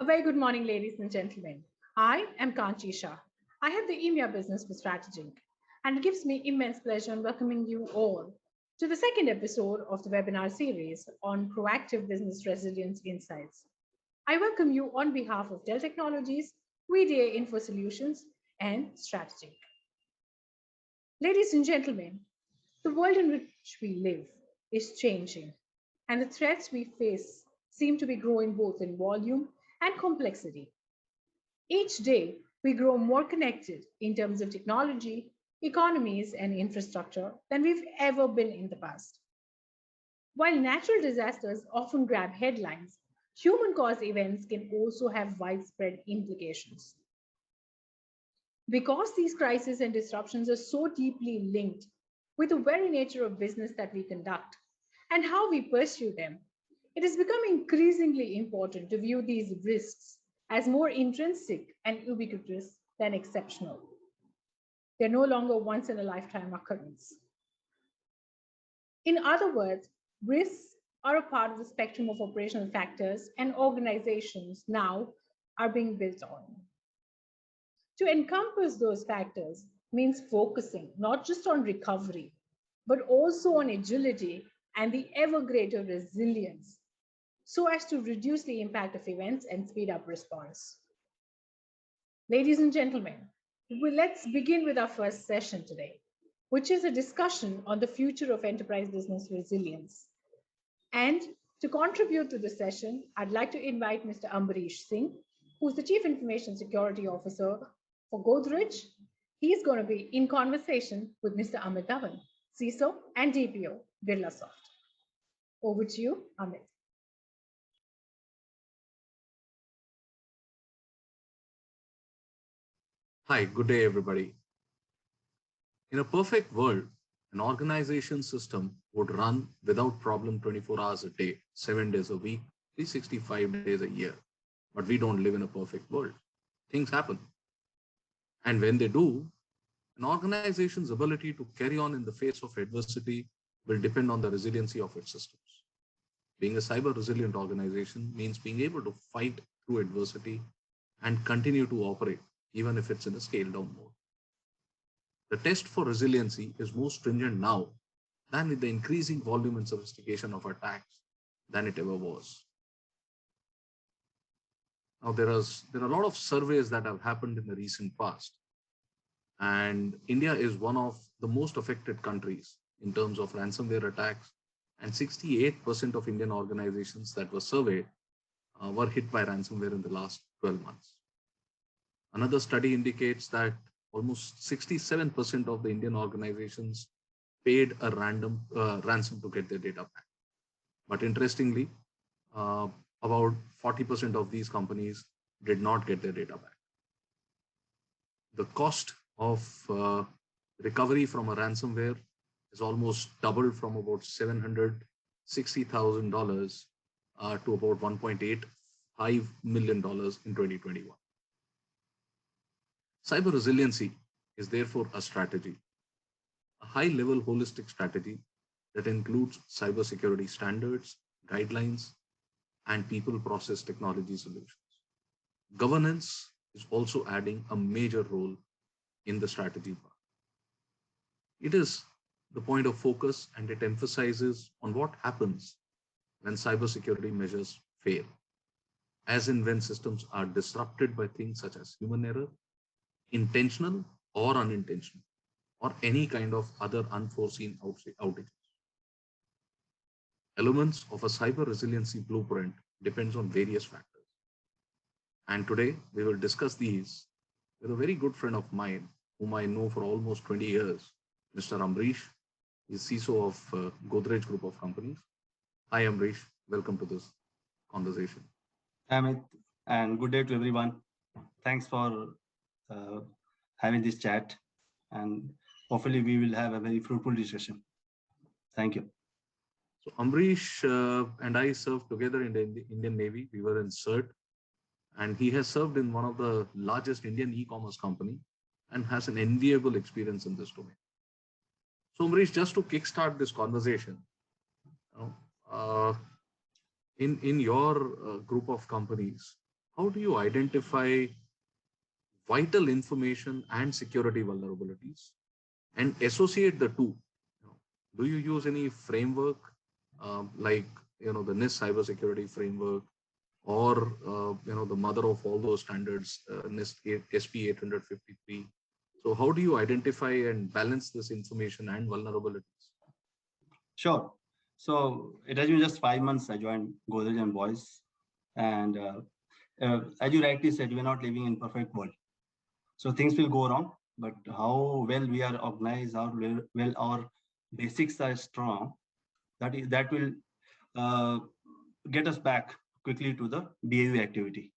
A very good morning, ladies and gentlemen. I am Kanchi Shah. I have the EMEA business for Strategic, and it gives me immense pleasure in welcoming you all to the second episode of the webinar series on proactive business resilience insights. I welcome you on behalf of Dell Technologies, VDA Info Solutions, and Strategic. Ladies and gentlemen, the world in which we live is changing, and the threats we face seem to be growing both in volume and complexity. Each day, we grow more connected in terms of technology, economies, and infrastructure than we've ever been in the past. While natural disasters often grab headlines, human caused events can also have widespread implications. Because these crises and disruptions are so deeply linked with the very nature of business that we conduct and how we pursue them, it has become increasingly important to view these risks as more intrinsic and ubiquitous than exceptional. They're no longer once in a lifetime occurrence. In other words, risks are a part of the spectrum of operational factors and organizations now are being built on. To encompass those factors means focusing not just on recovery, but also on agility and the ever greater resilience so as to reduce the impact of events and speed up response. Ladies and gentlemen, let's begin with our first session today, which is a discussion on the future of enterprise business resilience. And to contribute to the session, I'd like to invite Mr. Ambarish Singh, who's the Chief Information Security Officer for Godrej. He's going to be in conversation with Mr. Amit Dhawan, CISO and DPO, Birlasoft. Over to you, Amit. Hi, good day, everybody. In a perfect world, an organization system would run without problem 24 hours a day, 7 days a week, 365 days a year. But we don't live in a perfect world. Things happen. And when they do, an organization's ability to carry on in the face of adversity will depend on the resiliency of its systems. Being a cyber resilient organization means being able to fight through adversity and continue to operate, even if it's in a scale down mode. The test for resiliency is more stringent now than with the increasing volume and sophistication of attacks than it ever was. Now, there are a lot of surveys that have happened in the recent past, and India is one of the most affected countries in terms of ransomware attacks, and 68% of Indian organizations that were surveyed were hit by ransomware in the last 12 months. Another study indicates that almost 67% of the Indian organizations paid a ransom to get their data back. But interestingly, about 40% of these companies did not get their data back. The cost of recovery from a ransomware is almost doubled from about $760,000 to about $1.85 million in 2021. Cyber resiliency is therefore a strategy, a high-level holistic strategy that includes cybersecurity standards, guidelines, and people process technology solutions. Governance is also adding a major role in the strategy part. It is the point of focus and it emphasizes on what happens when cybersecurity measures fail, as in when systems are disrupted by things such as human error, intentional or unintentional, or any kind of other unforeseen outages. Elements of a cyber resiliency blueprint depends on various factors. And today we will discuss these with a very good friend of mine, whom I know for almost 20 years, Mr. Ambarish. He's CISO of Godrej Group of Companies. Hi, Ambarish. Welcome to this conversation. Amit, and good day to everyone. Thanks for having this chat, and hopefully we will have a very fruitful discussion. Thank you. So Ambarish and I served together in the Indian Navy. We were in CERT, and he has served in one of the largest Indian e-commerce company and has an enviable experience in this domain. So Ambarish, just to kickstart this conversation, in your group of companies, how do you identify vital information and security vulnerabilities and associate the two? You know, do you use any framework like the NIST cybersecurity framework, or the mother of all those standards, NIST SP 853? So how do you identify and balance this information and vulnerabilities? Sure. So it has been just 5 months I joined Godrej and Boyce, and as you rightly said, we're not living in perfect world. So things will go wrong, but how well we are organized, how well our basics are strong, that will get us back quickly to the BAU activity.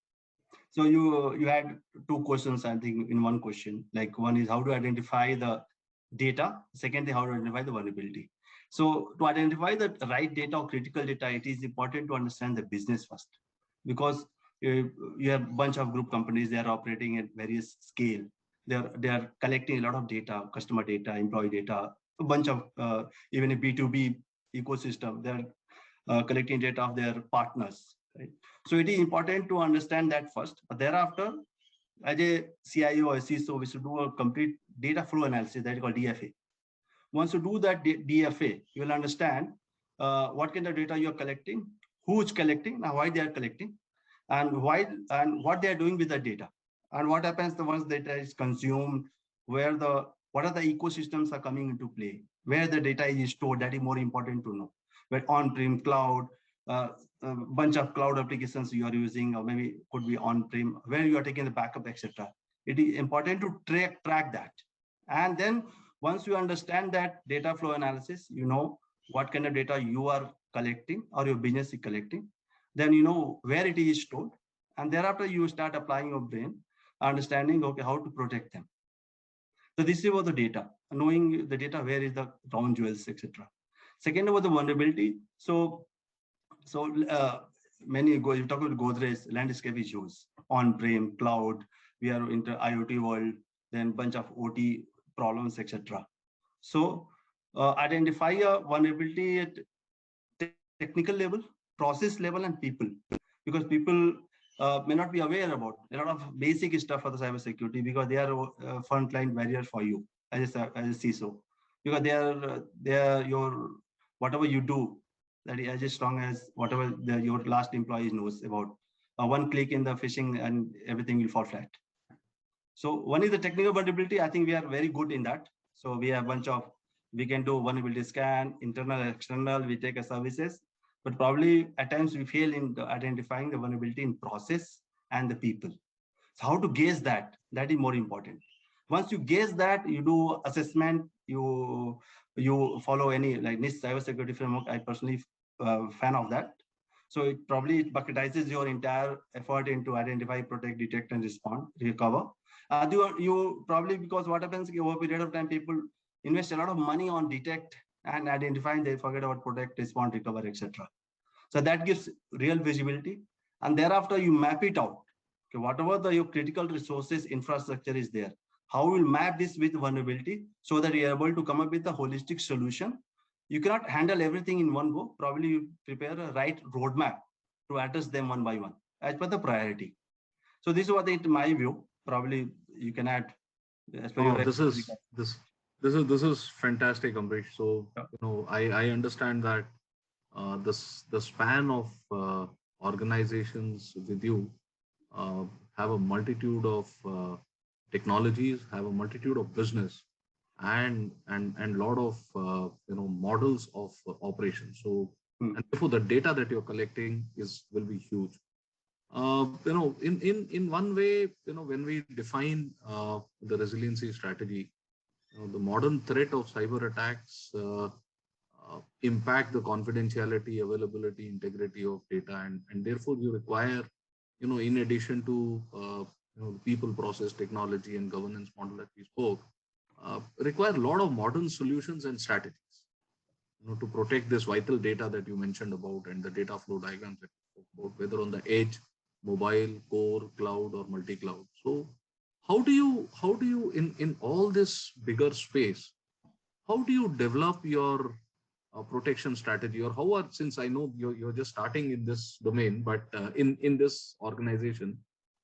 So you had two questions, I think, in one question. Like, one is how to identify the data. Secondly, how to identify the vulnerability. So to identify the right data or critical data, it is important to understand the business first, because you have a bunch of group companies. They are operating at various scale. They are collecting a lot of data, customer data, employee data, a bunch of even a B2B ecosystem. They are collecting data of their partners. Right? So it is important to understand that first. But thereafter, as a CIO or CISO, we should do a complete data flow analysis, that is called DFA. Once you do that DFA, you will understand what kind of data you are collecting, who's collecting, now why they are collecting, and why and what they are doing with the data, and what happens the once data is consumed, what are the ecosystems are coming into play, where the data is stored. That is more important to know. But on-prem, cloud, a bunch of cloud applications you are using, or maybe could be on-prem, where you are taking the backup, etc. It is important to track that. And then once you understand that data flow analysis, you know what kind of data you are collecting or your business is collecting, then you know where it is stored. And thereafter, you start applying your brain, understanding, okay, how to protect them. So this is about the data, knowing the data, where is the crown jewels, etc. Second, about the vulnerability. So many go, you talk about Godrej, landscape is huge, on-prem, cloud, we are into IoT world, then bunch of OT problems, etc. So identify a vulnerability at technical level, process level, and people, because people may not be aware about a lot of basic stuff for the cybersecurity, because they are frontline barriers for you as a CISO, because they are your whatever you do, that is as strong as whatever your last employee knows about. One click in the phishing and everything will fall flat. So one is the technical vulnerability. I think we are very good in that. So we have a bunch of, we can do vulnerability scan, internal, external, we take a services, but probably at times we fail in identifying the vulnerability in process and the people. So how to gauge that? That is more important. Once you gauge that, you do assessment, you follow any like NIST cybersecurity framework. I personally fan of that. So it probably bucketizes your entire effort into identify, protect, detect, and respond, recover. You probably, because what happens over a period of time, people invest a lot of money on detect and identifying, they forget about protect, respond, recover, etc. So that gives real visibility. And thereafter, you map it out. Okay, whatever your critical resources infrastructure is there, how we will map this with vulnerability so that you're able to come up with a holistic solution. You cannot handle everything in one go. Probably you prepare a right roadmap to address them one by one as per the priority. So this is what, in my view, probably you can add as per your this is fantastic, Ambrish. So I understand that the span of organizations with you have a multitude of technologies, have a multitude of business, and lot of models of operations. So and therefore the data that you're collecting will be huge. In one way, when we define the resiliency strategy, the modern threat of cyber attacks impact the confidentiality, availability, integrity of data, and therefore you require, in addition to the people, process, technology, and governance model that we spoke, require a lot of modern solutions and strategies, to protect this vital data that you mentioned about, and the data flow diagrams that you spoke about, whether on the edge, mobile, core, cloud, or multi-cloud. So how do you in all this bigger space, how do you develop your protection strategy, or how are, since I know you're just starting in this domain, but in this organization,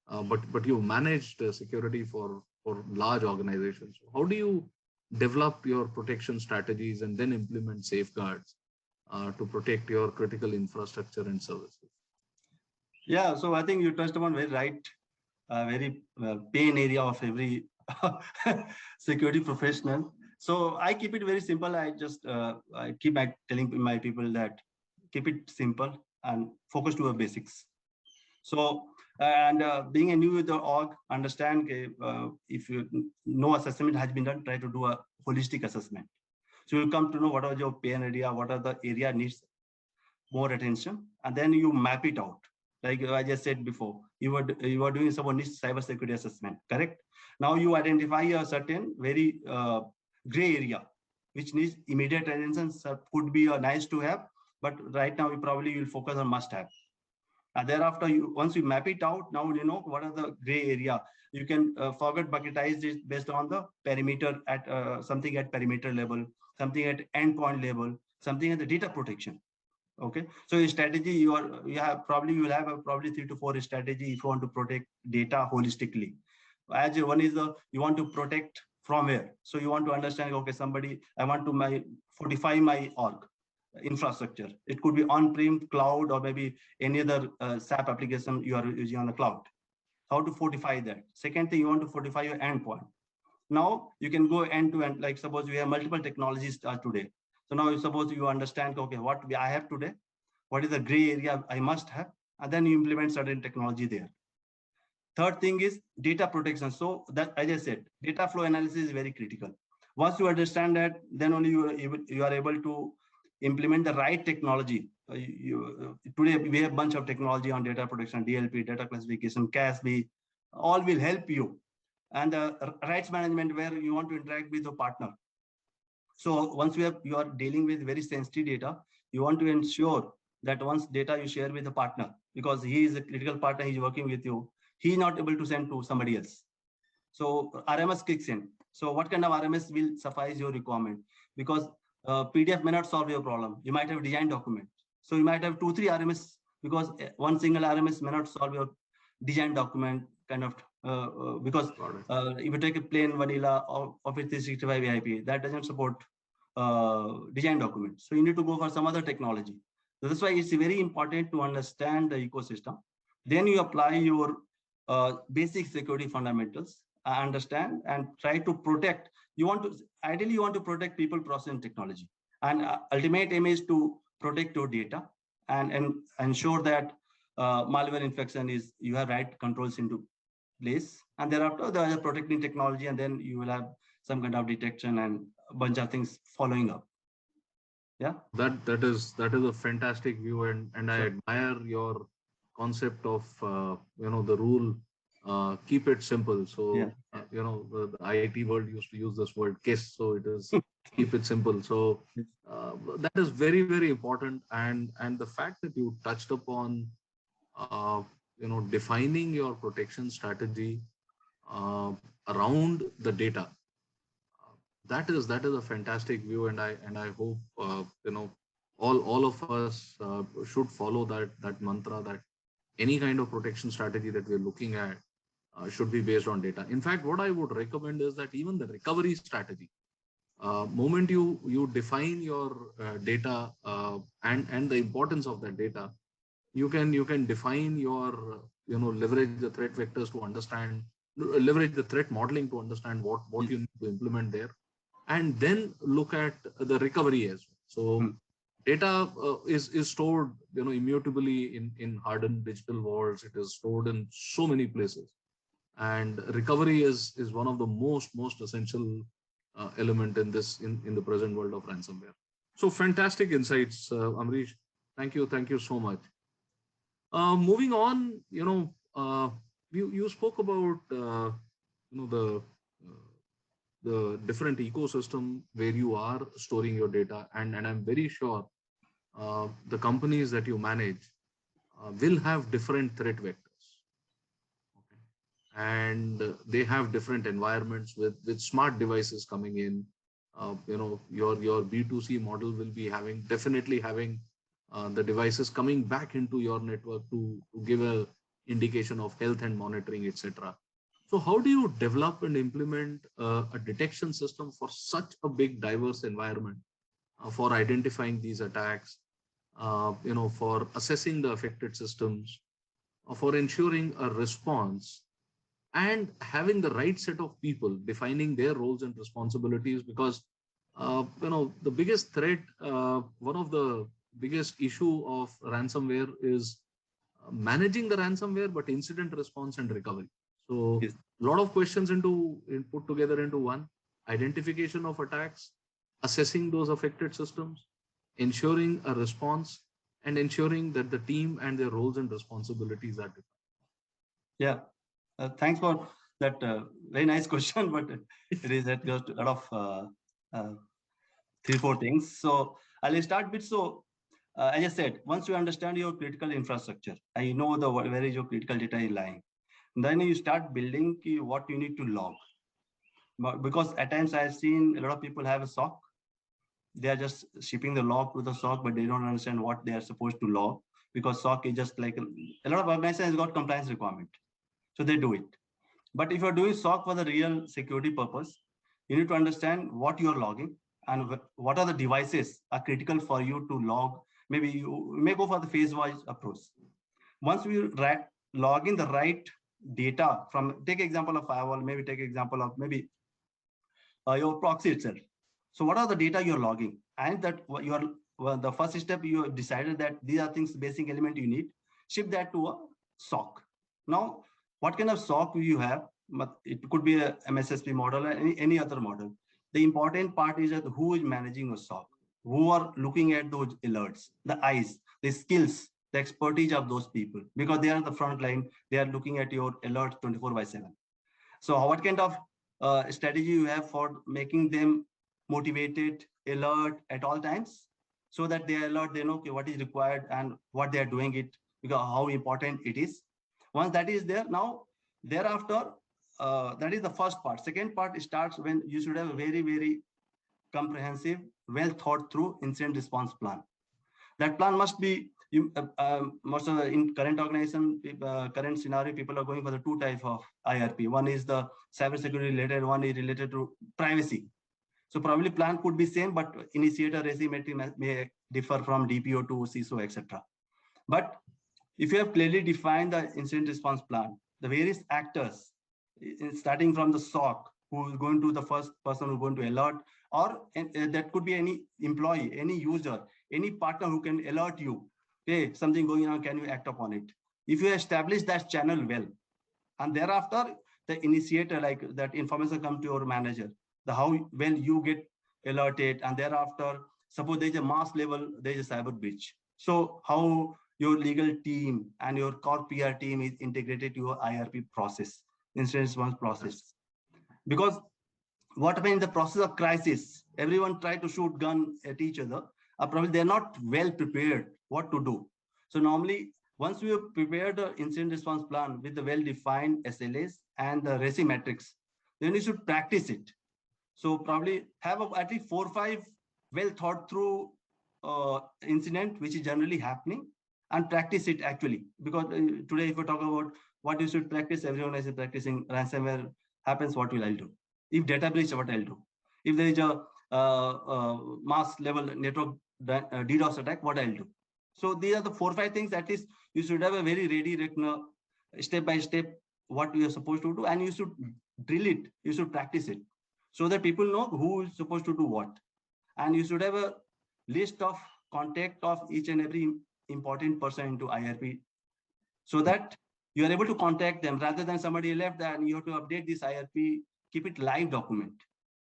but you managed security for large organizations. How do you develop your protection strategies and then implement safeguards to protect your critical infrastructure and services? Yeah, so I think you touched upon very right, very pain area of every security professional. So I keep it very simple. I keep telling my people that keep it simple and focus to the basics. So and being a new with the org, understand if you no assessment has been done, try to do a holistic assessment. So you'll come to know what are your pain area, what are the area needs more attention, and then you map it out. Like I just said before, you were doing some niche cybersecurity assessment, correct? Now you identify a certain very gray area which needs immediate attention. So could be a nice to have, but right now you probably will focus on must have. And thereafter, once you map it out, now you know what are the gray area. You can forget bucketize it based on the perimeter at something at perimeter level, something at endpoint level, something at the data protection. Okay, so your strategy, you will have probably 3 to 4 strategy if you want to protect data holistically. As one is you want to protect from where. So you want to understand, okay, I want to fortify my org infrastructure. It could be on-prem, cloud, or maybe any other SAP application you are using on the cloud. How to fortify that. Second thing, you want to fortify your endpoint. Now you can go end to end. Like suppose we have multiple technologies today. So now suppose you understand, okay, what I have today, what is the gray area I must have, and then you implement certain technology there. Third thing is data protection. So that, as I said, data flow analysis is very critical. Once you understand that, then only you are able to implement the right technology. Today we have a bunch of technology on data protection, DLP, data classification, CASB, all will help you. And rights management, where you want to interact with a partner. So once you are dealing with very sensitive data, you want to ensure that once data you share with a partner, because he is a critical partner, he's working with you, he's not able to send to somebody else. So RMS kicks in. So what kind of RMS will suffice your requirement? Because PDF may not solve your problem. You might have a design document. So you might have 2-3 RMS, because one single RMS may not solve your design document kind of, because if you take a plain vanilla Office 365 VIP, that doesn't support design documents. So you need to go for some other technology. So that's why it's very important to understand the ecosystem. Then you apply your basic security fundamentals, understand and try to protect. Ideally you want to protect people, process, and technology. And ultimate aim is to protect your data and ensure that malware infection is, you have right controls into place. And thereafter there is protecting technology, and then you will have some kind of detection and a bunch of things following up. Yeah, that is a fantastic view, and I admire your concept of the rule, keep it simple. So the IT world used to use this word KISS, so it is keep it simple. So that is very, very important, and the fact that you touched upon defining your protection strategy around the data, that is a fantastic view, and I hope all of us should follow that mantra, that any kind of protection strategy that we're looking at should be based on data. In fact, what I would recommend is that even the recovery strategy, moment you define your data and the importance of that data, you can define your leverage the threat vectors to understand, leverage the threat modeling to understand what you need to implement there, and then look at the recovery as well. So data is stored immutably in hardened digital vaults. It is stored in so many places, and recovery is one of the most essential element in the present world of ransomware. So fantastic insights, Amrish. Thank you so much. Moving on, you spoke about the different ecosystem where you are storing your data, and I'm very sure the companies that you manage will have different threat vectors, okay? And they have different environments with smart devices coming in, Your B2C model will be definitely having the devices coming back into your network to give a indication of health and monitoring, etc. So how do you develop and implement a detection system for such a big diverse environment, for identifying these attacks, for assessing the affected systems, for ensuring a response, and having the right set of people defining their roles and responsibilities? Because the biggest threat, one of the biggest issue of ransomware is managing the ransomware, but incident response and recovery. So Yes. a lot of questions put together into one: identification of attacks, assessing those affected systems, ensuring a response, and ensuring that the team and their roles and responsibilities are defined. Yeah. Thanks for that very nice question, but it is that just a lot of uh, 3-4 things. So I'll start with, so as I said, once you understand your critical infrastructure, I know where is your critical data is lying, then you start building what you need to log. Because at times I've seen a lot of people have a SOC. They are just shipping the log to the SOC, but they don't understand what they are supposed to log, because SOC is just like a lot of organizations got compliance requirement. So they do it. But if you're doing SOC for the real security purpose, you need to understand what you're logging and what are the devices are critical for you to log. Maybe you may go for the phase-wise approach. Once we log in the right data from, take example of firewall, maybe take example of maybe your proxy itself. So what are the data you're logging? And that you are, well, the first step, you have decided that these are things, basic element you need, ship that to a SOC. Now, what kind of SOC you have? It could be a MSSP model or any other model. The important part is that who is managing a SOC, who are looking at those alerts, the eyes, the skills, the expertise of those people, because they are the front line. They are looking at your alerts 24/7. So what kind of strategy you have for making them motivated, alert at all times, so that they are alert, they know, okay, what is required and what they are doing it, because how important it is. Once that is there, now thereafter, that is the first part. Second part starts when you should have a very, very comprehensive, well thought through incident response plan. That plan must be, most of the, in current organization, current scenario, people are going for the two types of IRP. One is the cybersecurity related, one is related to privacy. So probably plan could be same, but initiator asymmetry may differ from DPO to CISO, etc. But if you have clearly defined the incident response plan, the various actors, starting from the SOC, who is going to the first person who is going to alert, or that could be any employee, any user, any partner who can alert you, hey, something going on, can you act upon it? If you establish that channel well, and thereafter the initiator, like that information come to your manager, the how well you get alerted, and thereafter, suppose there's a mass level, there's a cyber breach. So how your legal team and your core PR team is integrated to your IRP process, incident response process. Because what happens in the process of crisis, everyone try to shoot gun at each other, probably they're not well prepared what to do. So normally, once we have prepared the incident response plan with the well-defined SLAs and the RACI metrics, then you should practice it. So probably have at least 4 or 5 well thought through incident, which is generally happening, and practice it actually. Because today, if we talk about what you should practice, everyone is practicing ransomware happens, what will I do? If data breach, what I'll do? If there is a mass level network DDoS attack, what I'll do? So these are the 4 or 5 things. At least you should have a very ready written step by step what you are supposed to do, and you should drill it. You should practice it, so that people know who is supposed to do what. And you should have a list of contact of each and every important person into IRP, so that you are able to contact them rather than somebody left and you have to update this IRP, keep it live document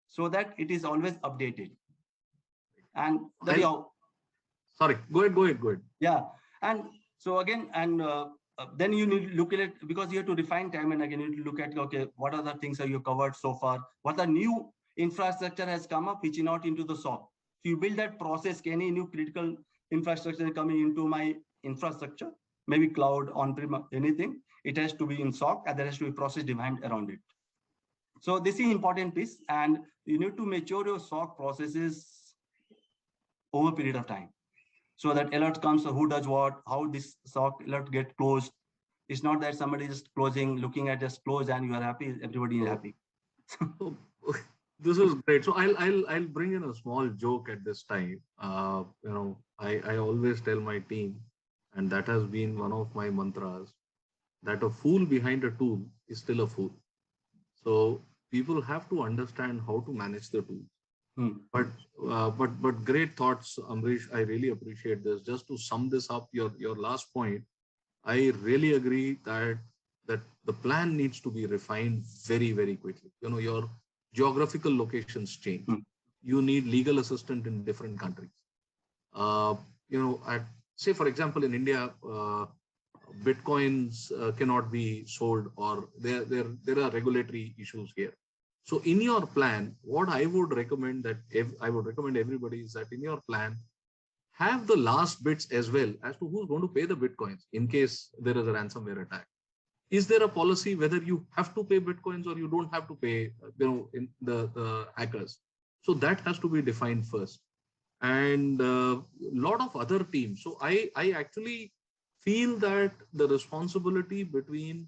so that it is always updated. And sorry, go ahead. Yeah. And so again, and then you need to look at it, because you have to refine time and again, you need to look at, okay, what are the things that you covered so far? What the new infrastructure has come up, which is not into the SOC. So you build that process, any new critical infrastructure coming into my infrastructure, maybe cloud, on-prem, anything, it has to be in SOC, and there has to be process defined around it. So this is important piece, and you need to mature your SOC processes over a period of time. So that alert comes, so who does what, how this SOC alert get closed. It's not that somebody is closing, looking at just close and you are happy, everybody is happy. So, this is great. So I'll bring in a small joke at this time. I always tell my team, and that has been one of my mantras, that a fool behind a tool is still a fool. So people have to understand how to manage the tool. But great thoughts, Amrish. I really appreciate this. Just to sum this up, your last point, I really agree that the plan needs to be refined very, very quickly. Your geographical locations change. You need legal assistant in different countries. At, say for example, in India, bitcoins cannot be sold, or there are regulatory issues here. So in your plan, what I would recommend everybody is that in your plan, have the last bits as well as to who's going to pay the bitcoins in case there is a ransomware attack. Is there a policy whether you have to pay bitcoins or you don't have to pay, in the hackers? So that has to be defined first. And a lot of other teams. So I actually feel that the responsibility between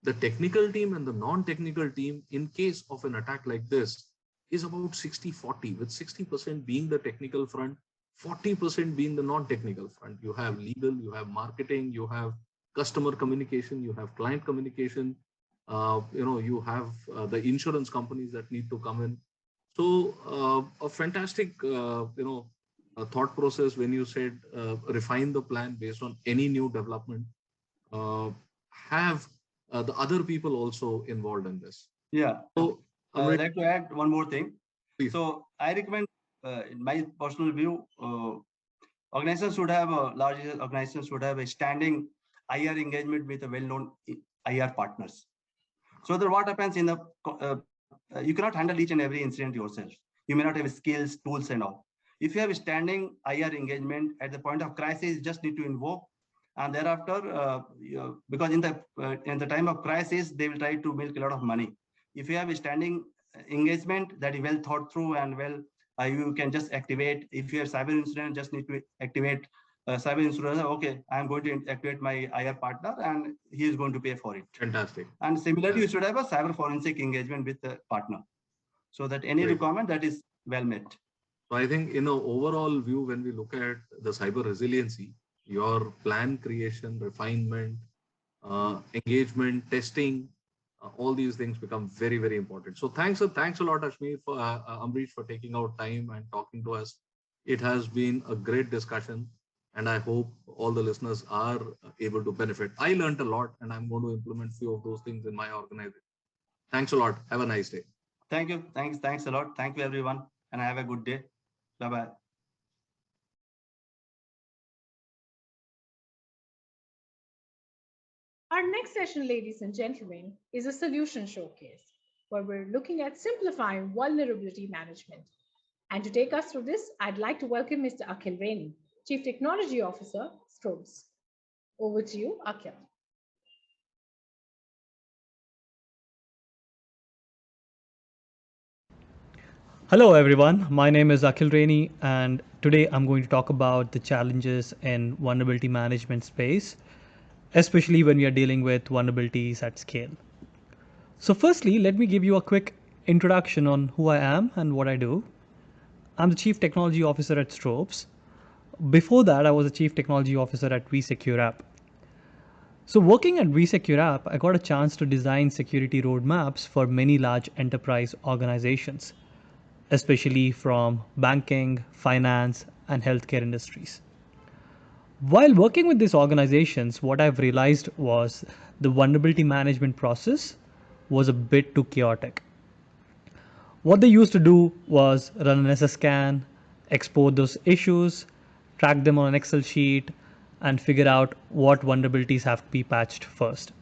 the technical team and the non-technical team in case of an attack like this is about 60-40, with 60% being the technical front, 40% being the non-technical front. You have legal, you have marketing, you have customer communication, you have client communication, you have the insurance companies that need to come in. So a fantastic, a thought process when you said refine the plan based on any new development, have the other people also involved in this. Yeah. So I'd like to add one more thing. Please. So I recommend, in my personal view, organizations should have a standing IR engagement with a well-known IR partners. So that what happens in the you cannot handle each and every incident yourself. You may not have skills, tools, and all. If you have a standing IR engagement at the point of crisis, you just need to invoke, and thereafter, because in the time of crisis, they will try to milk a lot of money. If you have a standing engagement that is well thought through and well, you can just activate. If you have cyber incident, just need to activate cyber insurance. Okay, I'm going to activate my IR partner, and he is going to pay for it. Fantastic. And similarly, you should have a cyber forensic engagement with the partner, so that any requirement that is well met. So I think in an overall view, when we look at the cyber resiliency, your plan creation, refinement, engagement, testing, all these things become very, very important. So thanks a lot, Amrish, for taking out time and talking to us. It has been a great discussion, and I hope all the listeners are able to benefit. I learned a lot, and I'm going to implement a few of those things in my organization. Thanks a lot. Have a nice day. Thank you. Thanks a lot. Thank you, everyone, and have a good day. Bye-bye. Our next session, ladies and gentlemen, is a solution showcase where we're looking at simplifying vulnerability management. And to take us through this, I'd like to welcome Mr. Akhil Rainey, Chief Technology Officer, Strobes. Over to you, Akhil. Hello everyone, my name is Akhil Rainey, and today I'm going to talk about the challenges in vulnerability management space, especially when we are dealing with vulnerabilities at scale. So firstly, let me give you a quick introduction on who I am and what I do. I'm the Chief Technology Officer at Strobes. Before that, I was a Chief Technology Officer at vSecure App. So working at vSecure App, I got a chance to design security roadmaps for many large enterprise organizations, especially from banking, finance, and healthcare industries. While working with these organizations, what I've realized was the vulnerability management process was a bit too chaotic. What they used to do was run an SS scan, export those issues, track them on an Excel sheet, and figure out what vulnerabilities have to be patched first.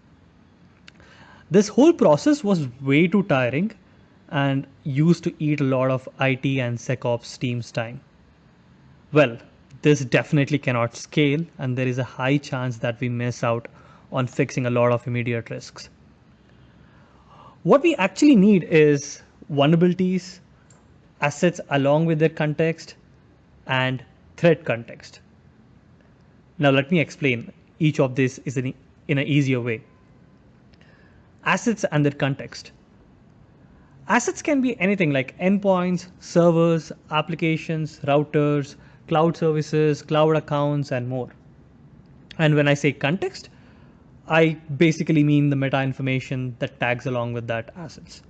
This whole process was way too tiring and used to eat a lot of IT and SecOps team's time. Well, this definitely cannot scale, and there is a high chance that we miss out on fixing a lot of immediate risks. What we actually need is vulnerabilities, assets along with their context, and threat context. Now let me explain each of these in an easier way. Assets and their context. Assets can be anything like endpoints, servers, applications, routers, cloud services, cloud accounts, and more. And when I say context, I basically mean the meta information that tags along with that assets.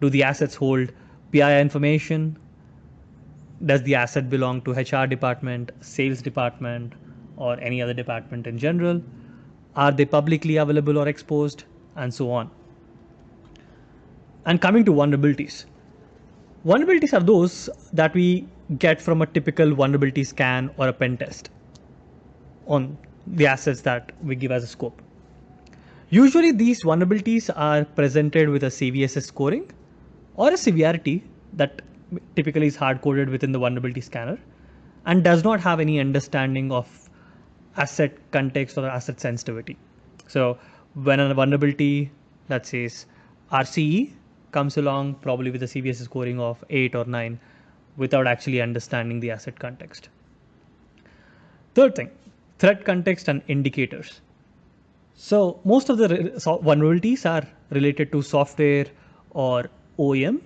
Do the assets hold PII information? Does the asset belong to HR department, sales department, or any other department in general? Are they publicly available or exposed? And so on. And coming to vulnerabilities. Vulnerabilities are those that we get from a typical vulnerability scan or a pen test on the assets that we give as a scope. Usually these vulnerabilities are presented with a CVSS scoring or a severity that typically is hard-coded within the vulnerability scanner and does not have any understanding of asset context or asset sensitivity. So when a vulnerability that says RCE comes along probably with a CVSS scoring of 8 or 9 without actually understanding the asset context. Third thing, threat context and indicators. So most of the vulnerabilities are related to software or OEM,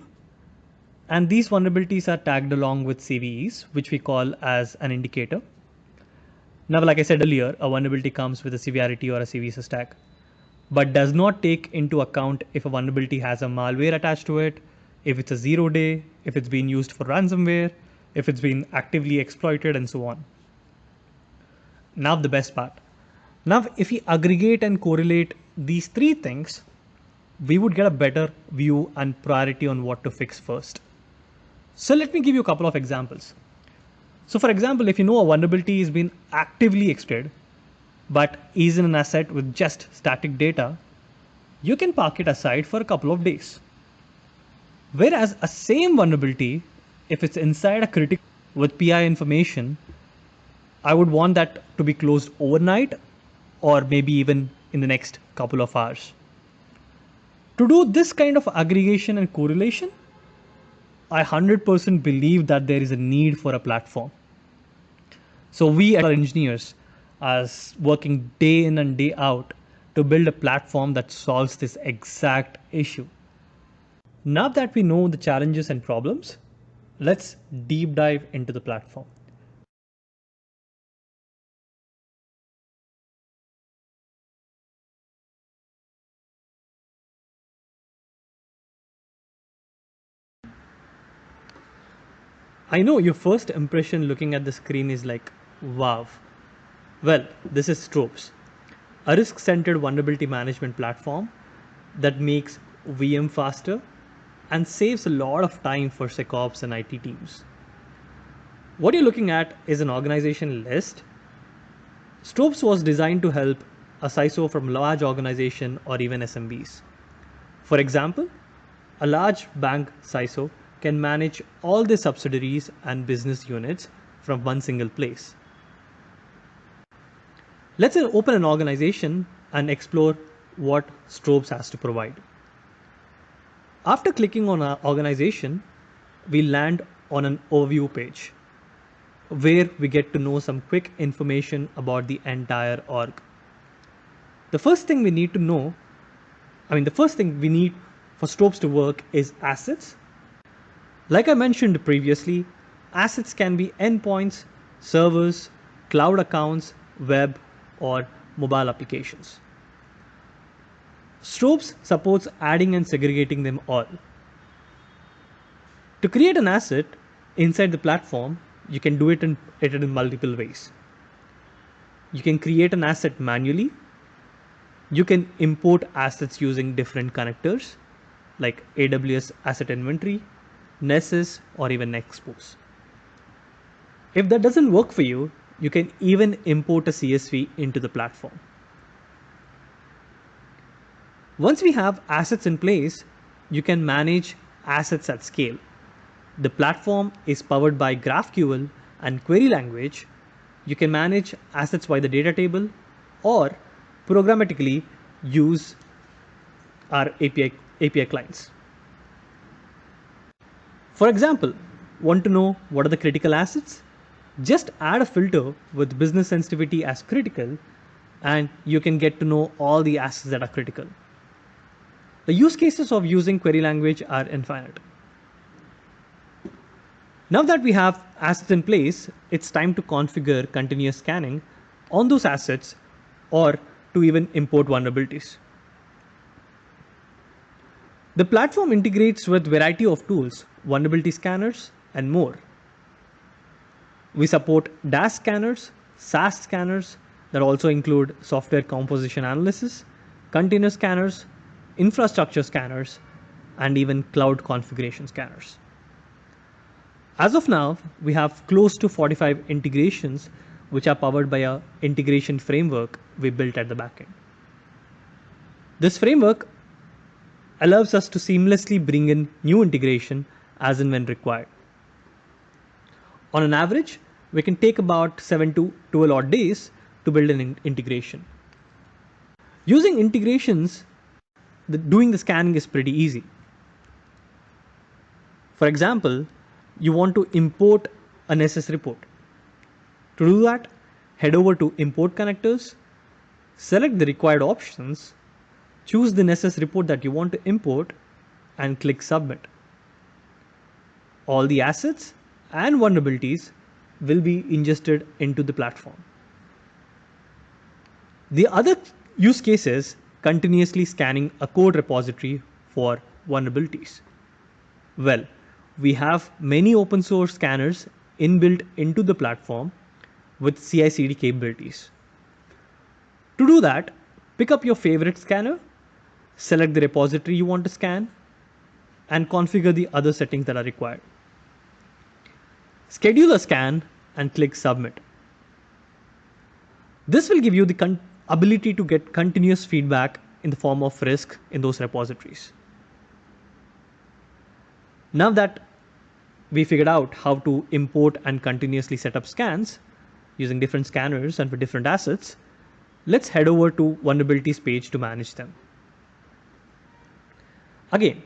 and these vulnerabilities are tagged along with CVEs, which we call as an indicator. Now, like I said earlier, a vulnerability comes with a severity or a CVSS tag, but does not take into account if a vulnerability has a malware attached to it, if it's a 0-day, if it's been used for ransomware, if it's been actively exploited, and so on. Now the best part. Now, if we aggregate and correlate these three things, we would get a better view and priority on what to fix first. So let me give you a couple of examples. So for example, if you know a vulnerability has been actively exploited, but is in an asset with just static data, you can park it aside for a couple of days. Whereas a same vulnerability, if it's inside a critical with PI information, I would want that to be closed overnight or maybe even in the next couple of hours. To do this kind of aggregation and correlation, I 100% believe that there is a need for a platform. So we as engineers are working day in and day out to build a platform that solves this exact issue. Now that we know the challenges and problems, let's deep dive into the platform. I know your first impression looking at the screen is like, wow. Well, this is Stropes, a risk-centered vulnerability management platform that makes VM faster and saves a lot of time for SecOps and IT teams. What you're looking at is an organization list. Stropes was designed to help a CISO from large organization or even SMBs. For example, a large bank CISO can manage all the subsidiaries and business units from one single place. Let's open an organization and explore what Stropes has to provide. After clicking on our organization, we land on an overview page where we get to know some quick information about the entire org. The first thing we need for Stropes to work is assets. Like I mentioned previously, assets can be endpoints, servers, cloud accounts, web, or mobile applications. Stropes supports adding and segregating them all. To create an asset inside the platform, you can do it in multiple ways. You can create an asset manually. You can import assets using different connectors like AWS Asset Inventory, Nessus, or even Expose. If that doesn't work for you, you can even import a CSV into the platform. Once we have assets in place, you can manage assets at scale. The platform is powered by GraphQL and query language. You can manage assets by the data table or programmatically use our API API clients. For example, want to know what are the critical assets? Just add a filter with business sensitivity as critical and you can get to know all the assets that are critical. The use cases of using query language are infinite. Now that we have assets in place, it's time to configure continuous scanning on those assets or to even import vulnerabilities. The platform integrates with a variety of tools, vulnerability scanners, and more. We support DAS scanners, SAS scanners that also include software composition analysis, container scanners, infrastructure scanners, and even cloud configuration scanners. As of now, we have close to 45 integrations which are powered by an integration framework we built at the backend. This framework allows us to seamlessly bring in new integration as and when required. On an average, we can take about 7 to 12 odd days to build an integration. Using integrations, doing the scanning is pretty easy. For example, you want to import an SS report. To do that, head over to Import Connectors, select the required options, choose the SS report that you want to import, and click Submit. All the assets and vulnerabilities will be ingested into the platform. The other use case is continuously scanning a code repository for vulnerabilities. Well, we have many open source scanners inbuilt into the platform with CI/CD capabilities. To do that, pick up your favorite scanner, select the repository you want to scan, and configure the other settings that are required. Schedule a scan and click Submit. This will give you the ability to get continuous feedback in the form of risk in those repositories. Now that we figured out how to import and continuously set up scans using different scanners and for different assets, let's head over to vulnerabilities page to manage them. Again,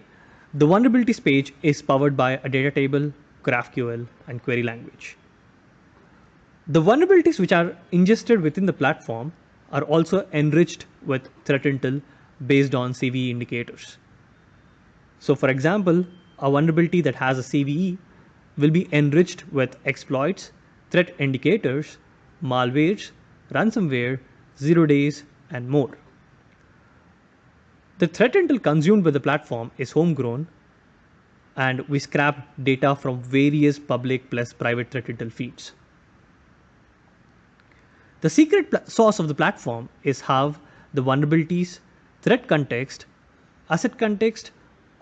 the vulnerabilities page is powered by a data table, GraphQL, and query language. The vulnerabilities which are ingested within the platform are also enriched with threat intel based on CVE indicators. So for example, a vulnerability that has a CVE will be enriched with exploits, threat indicators, malwares, ransomware, 0 days, and more. The threat intel consumed by the platform is homegrown, and we scrap data from various public plus private threat intel feeds. The secret sauce of the platform is how the vulnerabilities, threat context, asset context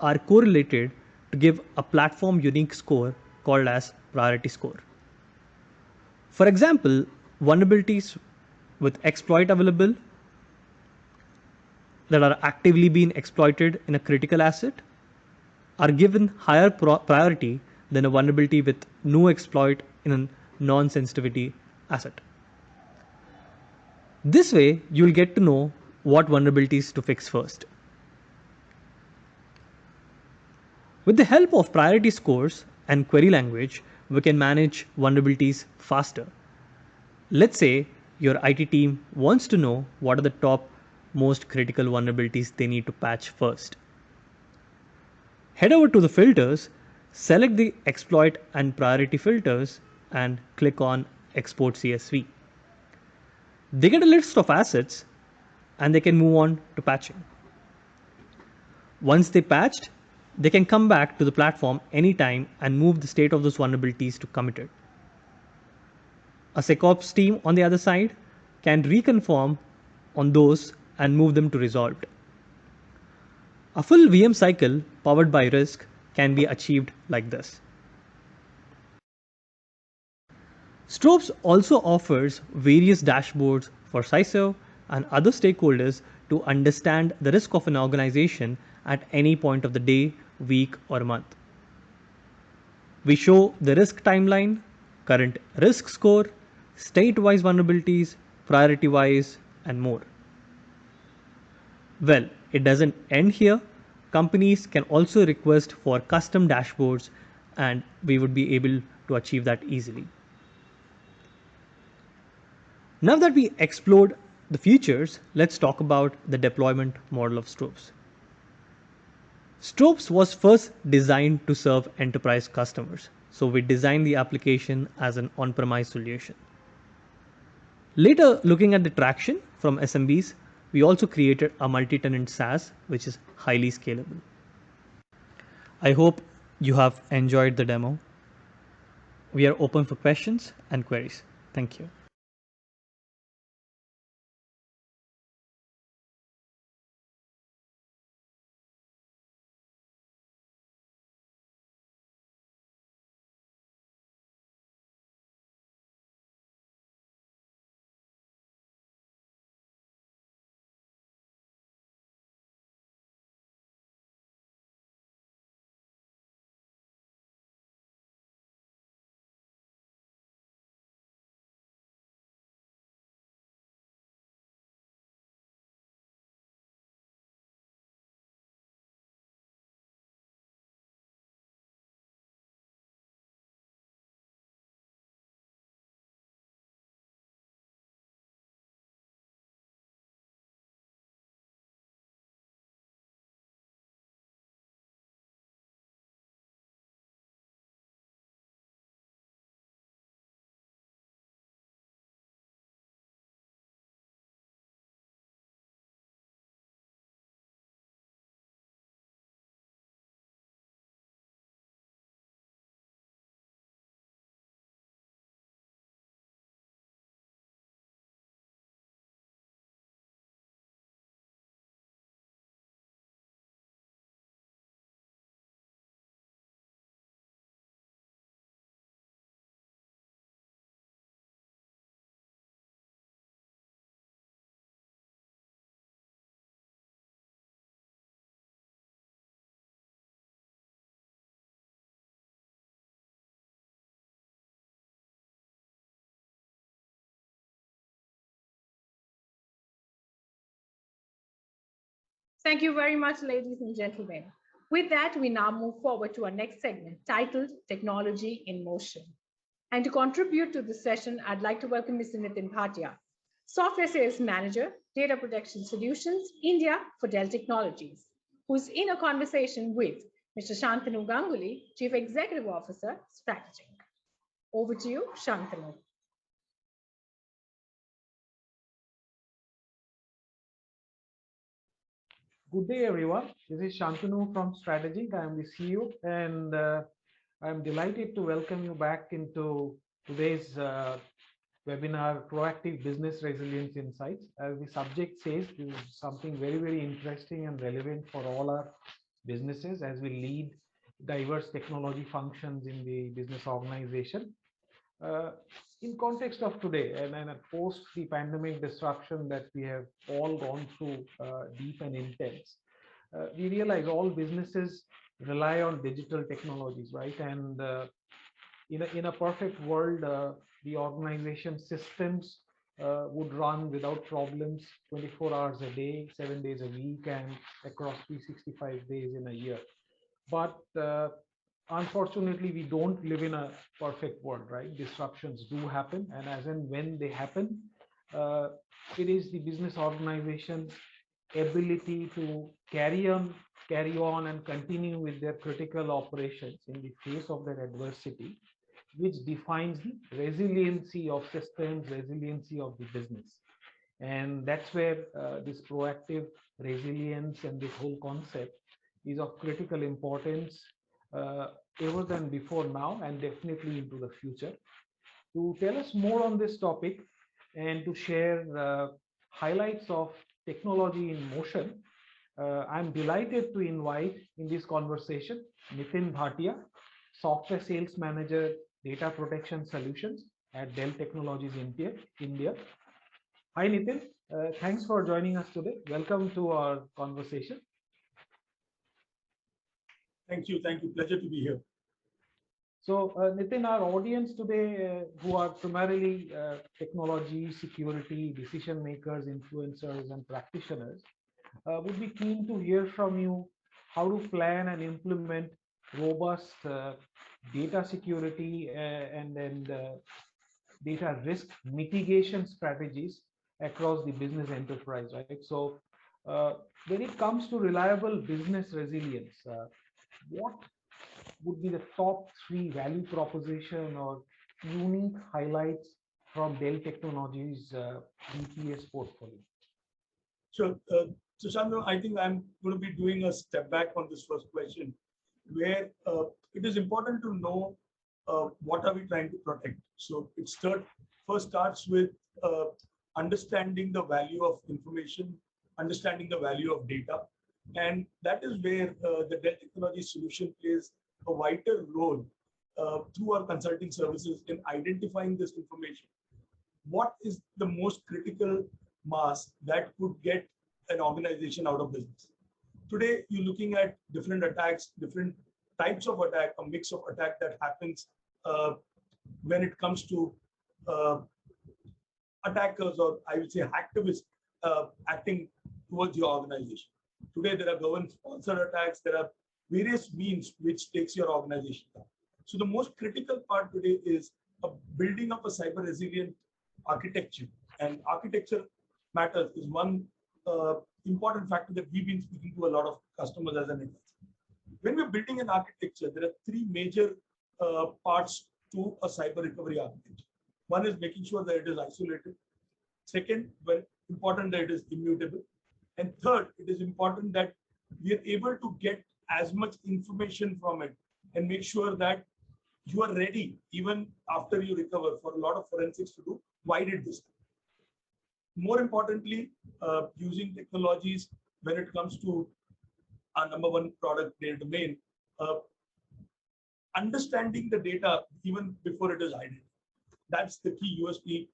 are correlated to give a platform unique score called as priority score. For example, vulnerabilities with exploit available that are actively being exploited in a critical asset are given higher priority than a vulnerability with no exploit in a non-sensitivity asset. This way, you'll get to know what vulnerabilities to fix first. With the help of priority scores and query language, we can manage vulnerabilities faster. Let's say your IT team wants to know what are the top most critical vulnerabilities they need to patch first. Head over to the filters, select the exploit and priority filters, and click on Export CSV. They get a list of assets and they can move on to patching. Once they patched, they can come back to the platform anytime and move the state of those vulnerabilities to committed. A SecOps team on the other side can reconfirm on those and move them to resolved. A full VM cycle powered by Risk can be achieved like this. Stropes also offers various dashboards for CISO and other stakeholders to understand the risk of an organization at any point of the day, week, or month. We show the risk timeline, current risk score, state-wise vulnerabilities, priority-wise, and more. Well, it doesn't end here. companies can also request for custom dashboards, and we would be able to achieve that easily. Now that we explored the features, let's talk about the deployment model of Stropes. Stropes was first designed to serve enterprise customers, so we designed the application as an on-premise solution. Later, looking at the traction from SMBs, we also created a multi-tenant SaaS, which is highly scalable. I hope you have enjoyed the demo. We are open for questions and queries. Thank you. Thank you very much, ladies and gentlemen. With that, we now move forward to our next segment titled Technology in Motion. And to contribute to this session, I'd like to welcome Mr. Nitin Bhatia, Software Sales Manager, Data Protection Solutions, India for Dell Technologies, who's in a conversation with Mr. Shantanu Ganguly, Chief Executive Officer, Strategy. Over to you, Shantanu. Good day, everyone. This is Shantanu from Strategic. I am the CEO, and I'm delighted to welcome you back into today's webinar, Proactive Business Resilience Insights. As the subject says, this is something very, very interesting and relevant for all our businesses as we lead diverse technology functions in the business organization. In context of today and post the pandemic disruption that we have all gone through deep and intense, we realize all businesses rely on digital technologies, right? And in a perfect world, the organization systems would run without problems 24 hours a day, 7 days a week, and across 365 days in a year. But unfortunately, we don't live in a perfect world, right? Disruptions do happen, and as and when they happen, it is the business organization's ability to carry on and continue with their critical operations in the face of that adversity, which defines the resiliency of systems, resiliency of the business. And that's where this proactive resilience and this whole concept is of critical importance ever than before now, and definitely into the future. To tell us more on this topic and to share highlights of technology in motion, I'm delighted to invite in this conversation Nitin Bhatia, Software Sales Manager, Data Protection Solutions at Dell Technologies India. Hi Nitin, thanks for joining us today. Welcome to our conversation. Thank you. Pleasure to be here. So, Nitin, our audience today, who are primarily technology, security, decision makers, influencers, and practitioners, would be keen to hear from you how to plan and implement robust data security and data risk mitigation strategies across the business enterprise, right? So uh, when it comes to reliable business resilience, what would be the top three value proposition or unique highlights from Dell Technologies DPS portfolio? So, Shantanu, I think I'm going to be doing a step back on this first question, where it is important to know what are we trying to protect. So first starts with uh, understanding the value of information, understanding the value of data. And that is where the Dell Technology solution plays a vital role through our consulting services in identifying this information. What is the most critical mass that could get an organization out of business? Today, you're looking at different attacks, different types of attack, a mix of attack that happens when it comes to uh, attackers, or I would say hacktivists acting towards your organization. Today, there are government-sponsored attacks. There are various means which takes your organization down. So the most critical part today is building up a cyber resilient architecture. And architecture matters is one important factor that we've been speaking to a lot of customers as an advisor. When we're building an architecture, there are three major parts to a cyber recovery architecture. One is making sure that it is isolated. Second, very important that it is immutable. And third, it is important that we are able to get as much information from it and make sure that you are ready even after you recover for a lot of forensics to do. Why did this happen? More importantly, using technologies when it comes to our number one product, Data Domain, understanding the data even before it is hidden. That's the key USP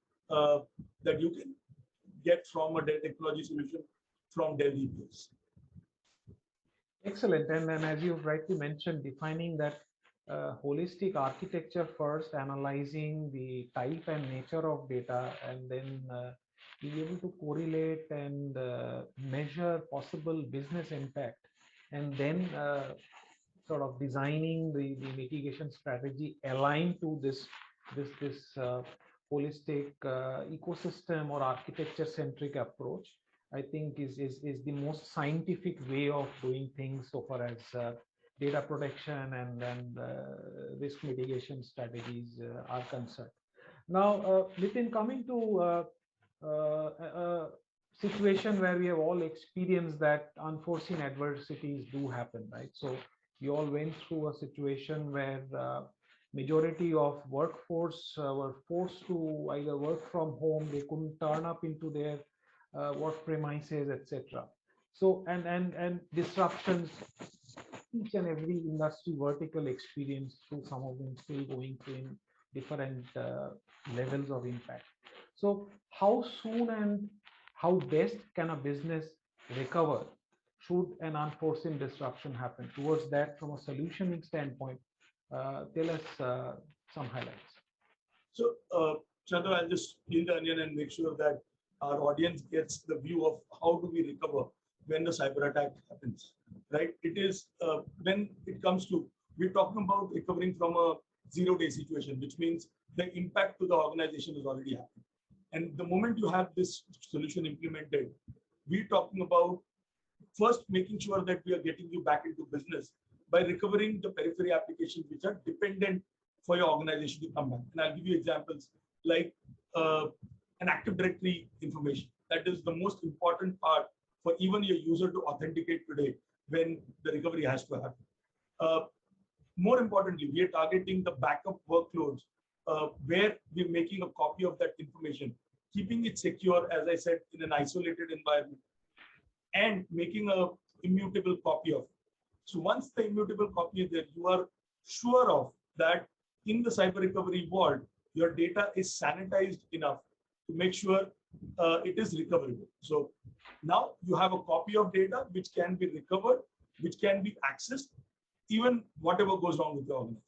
that you can get from a Dell Technology solution from Dell EPS. Excellent. And then, as you've rightly mentioned, defining that holistic architecture first, analyzing the type and nature of data, and then being able to correlate and measure possible business impact, and then sort of designing the mitigation strategy aligned to this holistic ecosystem or architecture centric approach, I think is the most scientific way of doing things so far as data protection and risk mitigation strategies are concerned. Now, Nitin, coming to a situation where we have all experienced that unforeseen adversities do happen, right? So we all went through a situation where majority of workforce were forced to either work from home, they couldn't turn up into their work premises, etc. So and disruptions, each and every industry vertical experience through, some of them still going through in different levels of impact. So how soon and how best can a business recover should an unforeseen disruption happen? Towards that, from a solutioning standpoint, tell us some highlights. So, Chandra, I'll just peel the onion and make sure that our audience gets the view of how do we recover when the cyber attack happens, right? It is when it comes to, we're talking about recovering from a 0-day situation, which means the impact to the organization is already happening. And the moment you have this solution implemented, we're talking about first making sure that we are getting you back into business by recovering the periphery applications which are dependent for your organization to come back. And I'll give you examples like an Active Directory information. That is the most important part for even your user to authenticate today when the recovery has to happen. More importantly, we are targeting the backup workloads where we're making a copy of that information, keeping it secure, as I said, in an isolated environment, and making a immutable copy of it. So once the immutable copy is there, you are sure of that in the cyber recovery world, your data is sanitized enough to make sure it is recoverable. So now you have a copy of data which can be recovered, which can be accessed, even whatever goes wrong with the organization.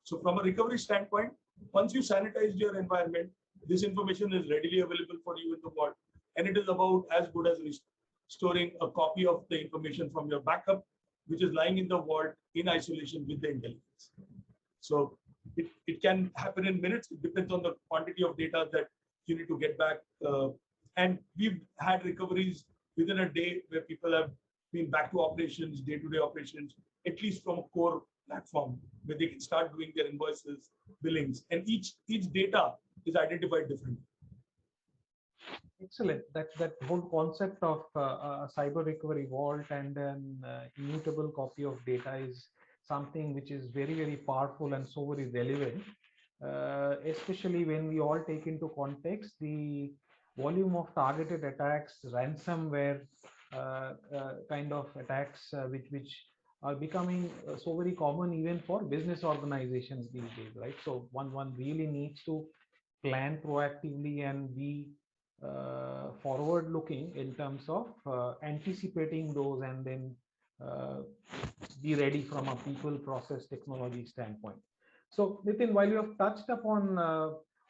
So from a recovery standpoint, once you sanitize your environment, this information is readily available for you in the world. And it is about as good as restoring a copy of the information from your backup which is lying in the vault in isolation with the intelligence. So it can happen in minutes. It depends on the quantity of data that you need to get back. And we've had recoveries within a day where people have been back to operations, day-to-day operations, at least from a core platform where they can start doing their invoices, billings, and each data is identified differently. Excellent. That whole concept of a cyber recovery vault and an immutable copy of data is something which is very, very powerful and so very relevant, especially when we all take into context the volume of targeted attacks, ransomware kind of attacks, which are becoming so very common even for business organizations these days, right? So one really needs to plan proactively and be forward looking in terms of anticipating those, and then be ready from a people, process, technology standpoint. So Nitin, while you have touched upon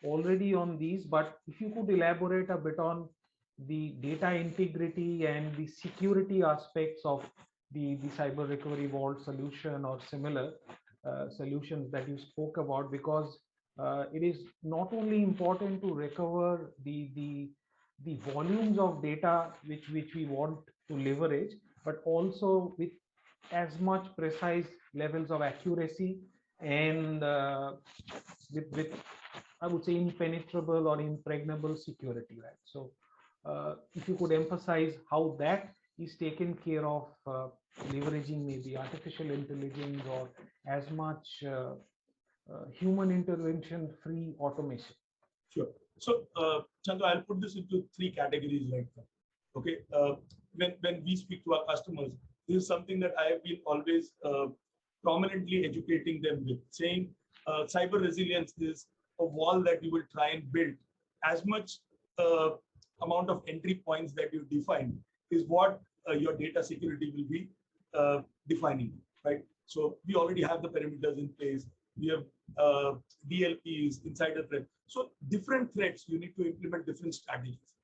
already on these, but if you could elaborate a bit on the data integrity and the security aspects of the cyber recovery vault solution or similar solutions that you spoke about, because it is not only important to recover the volumes of data which we want to leverage, but also with as much precise levels of accuracy and with I would say impenetrable or impregnable security, right? So if you could emphasize how that is taken care of, leveraging maybe artificial intelligence or as much human intervention free automation. Sure. So, Chandra, I'll put this into three categories like that. Okay. When we speak to our customers, this is something that I have been always prominently educating them with, saying cyber resilience is a wall that you will try and build. As much amount of entry points that you define is what your data security will be defining, right? So we already have the perimeters in place. We have DLPs, insider threat. So different threats, you need to implement different strategies.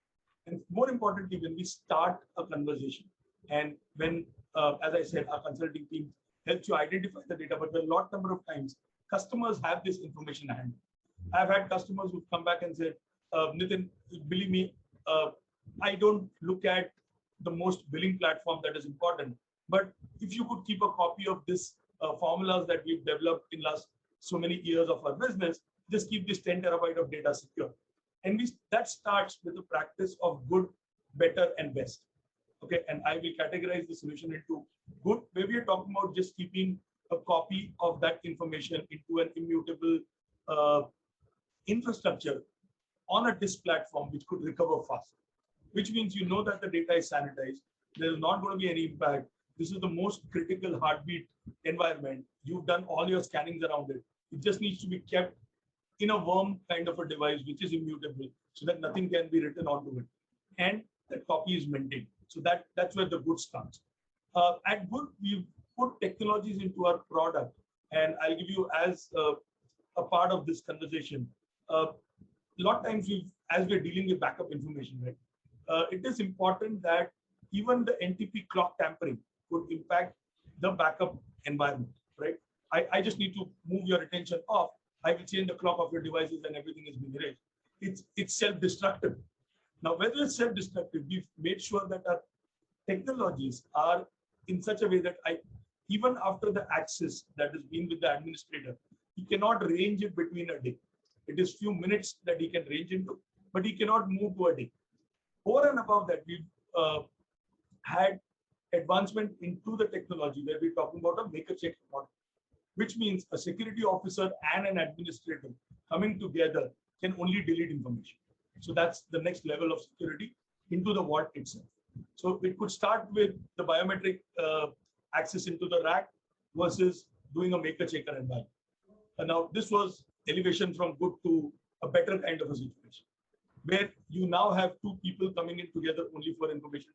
And more importantly, when we start a conversation, and when, as I said, our consulting team helps you identify the data, but a lot number of times, customers have this information at hand. I've had customers who've come back and said, Nitin, believe me, I don't look at the most billing platform that is important, but if you could keep a copy of this formulas that we've developed in last so many years of our business, just keep this 10 terabyte of data secure. And that starts with the practice of good, better, and best. Okay, and I will categorize the solution into good, where we are talking about just keeping a copy of that information into an immutable infrastructure on a disk platform which could recover fast, which means you know that the data is sanitized. There's not going to be any impact. This is the most critical heartbeat environment. You've done all your scannings around it. It just needs to be kept in a worm kind of a device, which is immutable, so that nothing can be written onto it. And that copy is maintained. So that's where the good starts. At Good, we've put technologies into our product. And I'll give you as a part of this conversation. A lot of times, as we're dealing with backup information, right, it is important that even the NTP clock tampering could impact the backup environment, right? I just need to move your attention off. I will change the clock of your devices and everything is being erased. It's self-destructive. Now, whether it's self-destructive, we've made sure that our technologies are in such a way that even after the access that has been with the administrator, he cannot range it between a day. It is few minutes that he can range into, but he cannot move to a day. Over and above that, we've had advancement into the technology where we're talking about a make-a-check model, which means a security officer and an administrator coming together can only delete information. So that's the next level of security into the vault itself. So it could start with the biometric access into the rack versus doing a maker-checker environment. And now this was elevation from good to a better kind of a situation, where you now have two people coming in together only for information.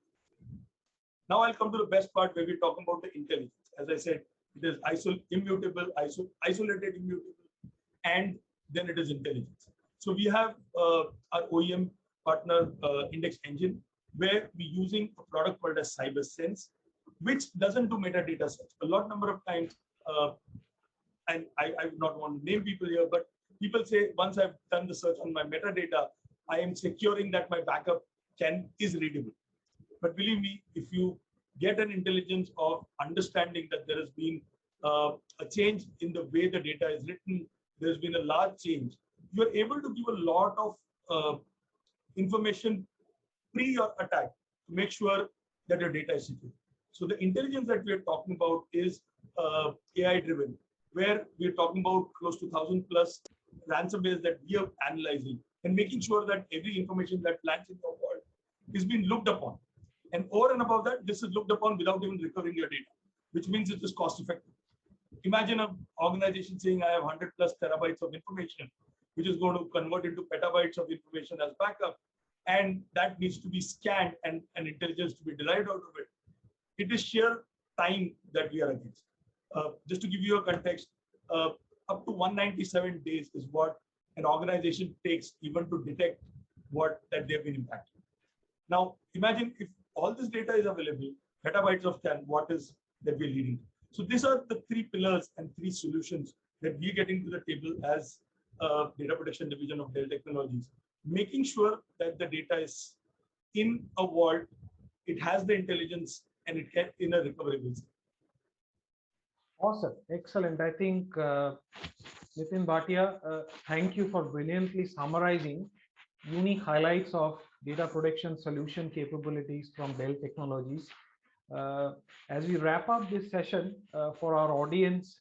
Now I'll come to the best part where we're talking about the intelligence. As I said, it is immutable, isolated, immutable, and then it is intelligence. So we have our OEM partner Index Engine, where we're using a product called as CyberSense, which doesn't do metadata search. A lot number of times, and I would not want to name people here, but people say, once I've done the search on my metadata, I am securing that my backup is readable. But believe me, if you get an intelligence of understanding that there has been a change in the way the data is written, there's been a large change, you are able to give a lot of information pre your attack to make sure that your data is secure. So the intelligence that we are talking about is AI driven, where we're talking about close to 1,000 plus ransomwares that we are analyzing and making sure that every information that lands in your world is being looked upon. And over and above that, this is looked upon without even recovering your data, which means it is cost effective. Imagine an organization saying, I have 100 plus terabytes of information, which is going to convert into petabytes of information as backup. And that needs to be scanned and intelligence to be derived out of it. It is sheer time that we are against. Just to give you a context, up to 197 days is what an organization takes even to detect that they've been impacted. Now, imagine if all this data is available, petabytes of scan, what is that we're leading to? So these are the three pillars and three solutions that we're getting to the table as data protection division of Dell Technologies, making sure that the data is in a vault, it has the intelligence, and it can in a recoverable state. Awesome, excellent. I think Nitin Bhatia, thank you for brilliantly summarizing unique highlights of data protection solution capabilities from Dell Technologies. As we wrap up this session for our audience,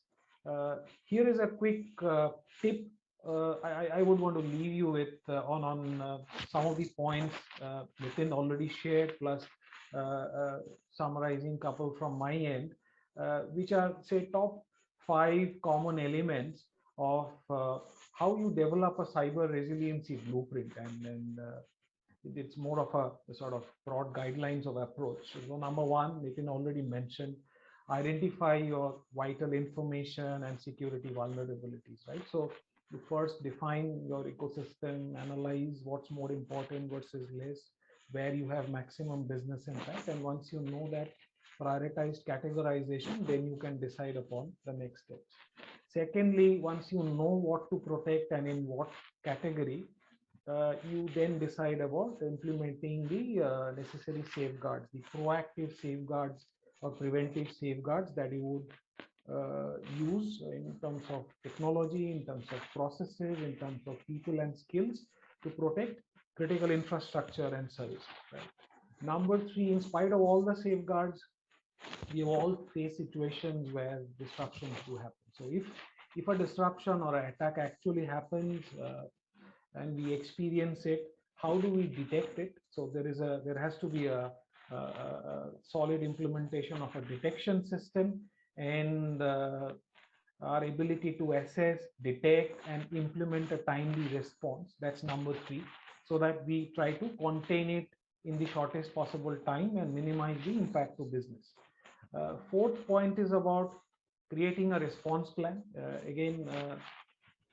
here is a quick tip I would want to leave you with on some of these points Nitin already shared, plus summarizing couple from my end, which are, say, top 5 common elements of how you develop a cyber resiliency blueprint, and it's more of a sort of broad guidelines of approach. So number one, Nitin already mentioned, identify your vital information and security vulnerabilities, right? So you first define your ecosystem, analyze what's more important versus less, where you have maximum business impact, and once you know that prioritized categorization, then you can decide upon the next steps. Secondly, once you know what to protect and in what category, you then decide about implementing the necessary safeguards, the proactive safeguards or preventive safeguards that you would use in terms of technology, in terms of processes, in terms of people and skills to protect critical infrastructure and services. Right? Number 3, in spite of all the safeguards, we all face situations where disruptions do happen. So if a disruption or an attack actually happens and we experience it, how do we detect it? So there has to be a solid implementation of a detection system, and our ability to assess, detect, and implement a timely response. That's number 3, so that we try to contain it in the shortest possible time and minimize the impact to business. Fourth point is about creating a response plan. Again,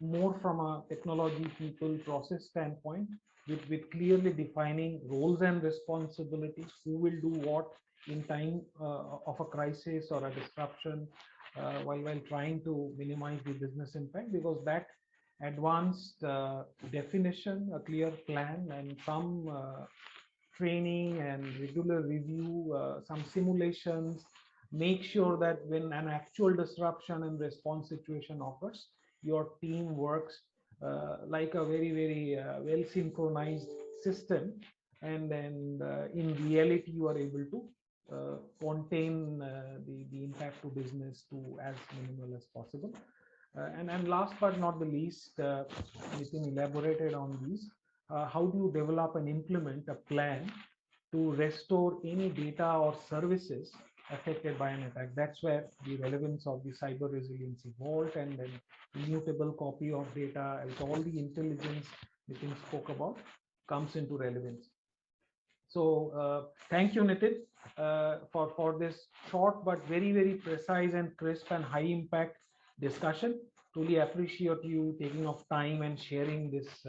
more from a technology, people, process standpoint, with clearly defining roles and responsibilities, who will do what in time of a crisis or a disruption, while trying to minimize the business impact, because that advanced definition, a clear plan, and some training and regular review, some simulations, make sure that when an actual disruption and response situation occurs, your team works like a very well synchronized system, and then in reality you are able to contain the impact to business to as minimal as possible. And last but not the least, Nitin elaborated on these. How do you develop and implement a plan to restore any data or services affected by an attack? That's where the relevance of the cyber resiliency vault and then immutable copy of data, as all the intelligence Nitin spoke about, comes into relevance. So thank you, Nitin, for this short but very precise and crisp and high impact discussion. Truly appreciate you taking of time and sharing this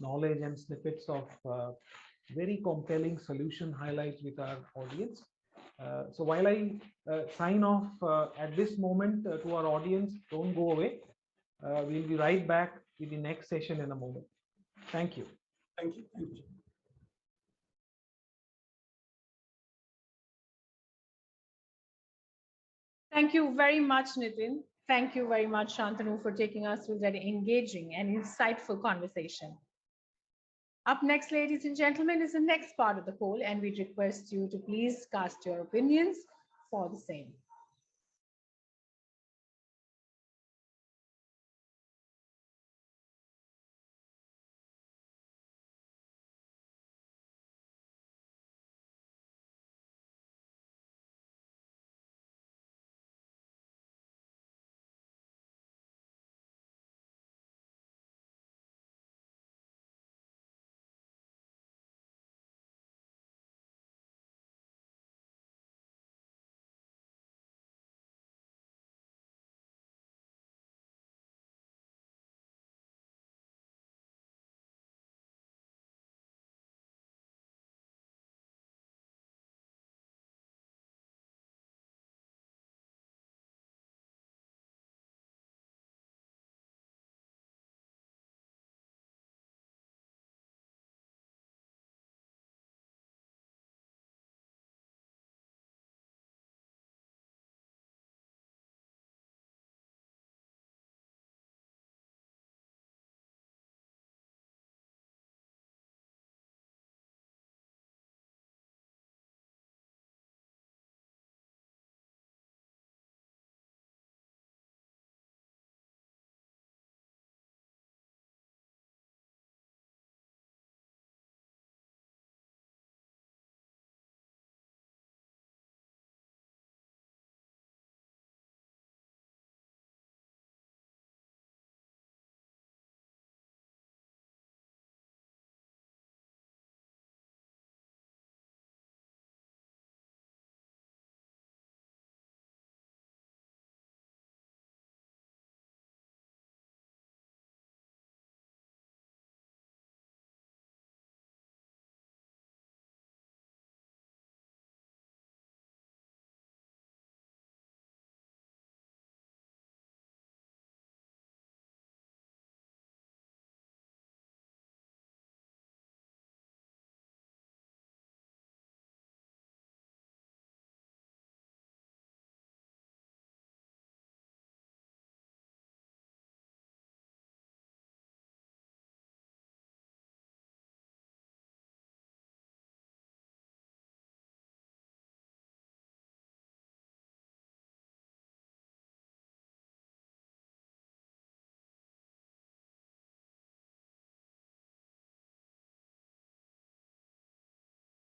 knowledge and snippets of very compelling solution highlights with our audience. So while I sign off at this moment to our audience, don't go away. We'll be right back with the next session in a moment. Thank you. Thank you. Thank you. Thank you very much, Nitin. Thank you very much, Shantanu, for taking us through that engaging and insightful conversation. Up next, ladies and gentlemen, is the next part of the poll, and we request you to please cast your opinions for the same.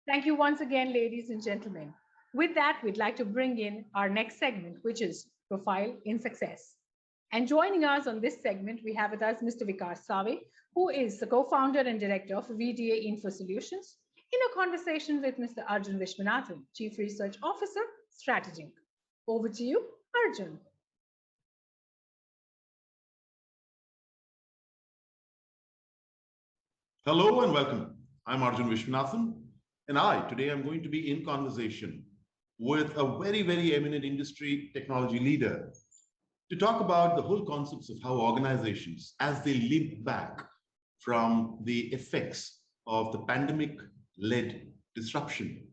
Thank you once again, ladies and gentlemen. With that, we'd like to bring in our next segment, which is Profile in Success. And joining us on this segment, we have with us Mr. Vikas Save, who is the co-founder and director of VDA Info Solutions, in a conversation with Mr. Arjun Vishwanathan, Chief Research Officer, Strategy. Over to you, Arjun. Hello and welcome. I'm Arjun Vishwanathan, and today I'm going to be in conversation with a very, very eminent industry technology leader to talk about the whole concepts of how organizations, as they limp back from the effects of the pandemic-led disruption,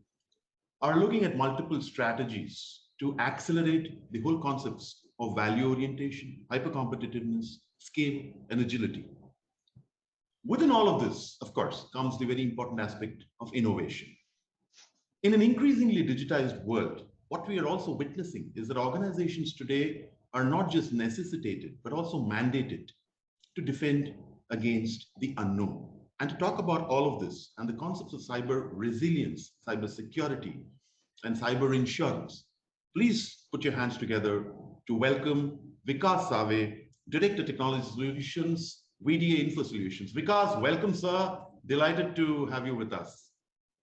are looking at multiple strategies to accelerate the whole concepts of value orientation, hyper-competitiveness, scale, and agility. Within all of this, of course, comes the very important aspect of innovation. In an increasingly digitized world, what we are also witnessing is that organizations today are not just necessitated, but also mandated to defend against the unknown. And to talk about all of this and the concepts of cyber resilience, cyber security, and cyber insurance, please put your hands together to welcome Vikas Save, Director Technology Solutions, VDA Info Solutions. Vikas, welcome, sir. Delighted to have you with us.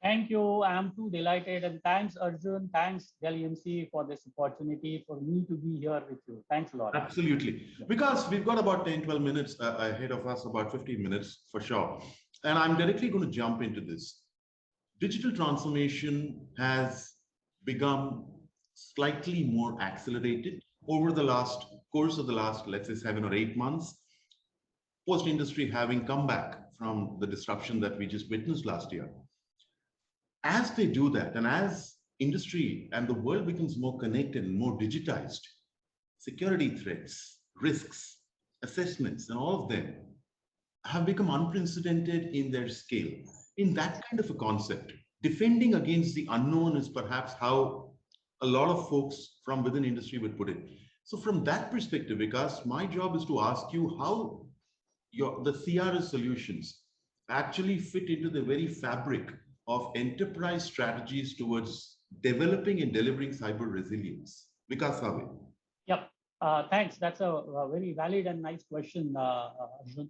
Thank you. I'm too delighted. And thanks, Arjun. Thanks, Dell EMC, for this opportunity for me to be here with you. Thanks a lot. Absolutely. Because we've got about 10, 12 minutes ahead of us, about 15 minutes for sure. And I'm directly going to jump into this. Digital transformation has become slightly more accelerated over the course of the last, let's say, 7 or 8 months, post-industry having come back from the disruption that we just witnessed last year. As they do that, and as industry and the world becomes more connected and more digitized, security threats, risks, assessments, and all of them have become unprecedented in their scale. In that kind of a concept, defending against the unknown is perhaps how a lot of folks from within industry would put it. So from that perspective, Vikas, my job is to ask you how the CRS solutions actually fit into the very fabric of enterprise strategies towards developing and delivering cyber resilience. Vikas Save. Yep. Thanks. That's a very valid and nice question, Arjun.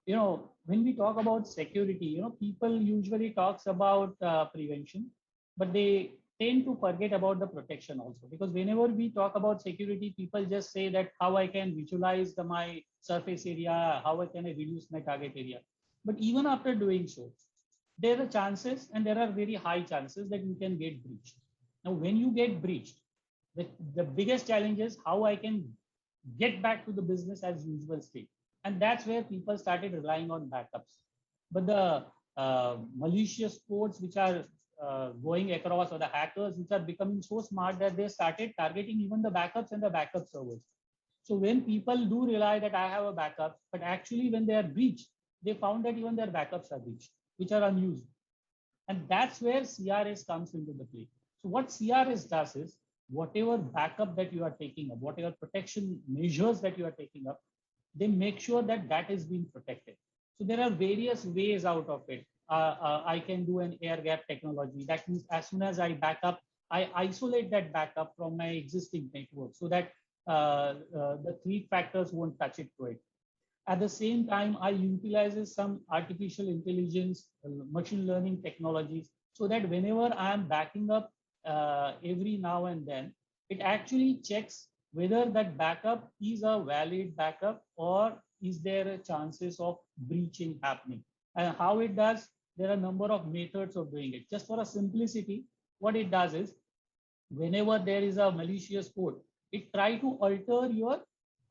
When we talk about security, people usually talks about prevention, but they tend to forget about the protection also, because whenever we talk about security, people just say that how I can visualize my surface area, how I can reduce my target area. But even after doing so, there are chances, and there are very high chances that you can get breached. Now, when you get breached, the biggest challenge is how I can get back to the business as usual state. And that's where people started relying on backups. But the malicious codes which are going across, or the hackers which are becoming so smart that they started targeting even the backups and the backup servers. So when people do realize that I have a backup, but actually when they are breached, they found that even their backups are breached, which are unused. And that's where CRS comes into the play. So what CRS does is, whatever backup that you are taking up, whatever protection measures that you are taking up, they make sure that that is being protected. So there are various ways out of it. I can do an air gap technology. That means as soon as I back up, I isolate that backup from my existing network so that the threat factors won't touch it to it. At the same time, I utilize some artificial intelligence, machine learning technologies, so that whenever I am backing up every now and then, it actually checks whether that backup is a valid backup, or is there chances of breaching happening. And how it does, there are a number of methods of doing it. Just for a simplicity, what it does is, whenever there is a malicious code, it tries to alter your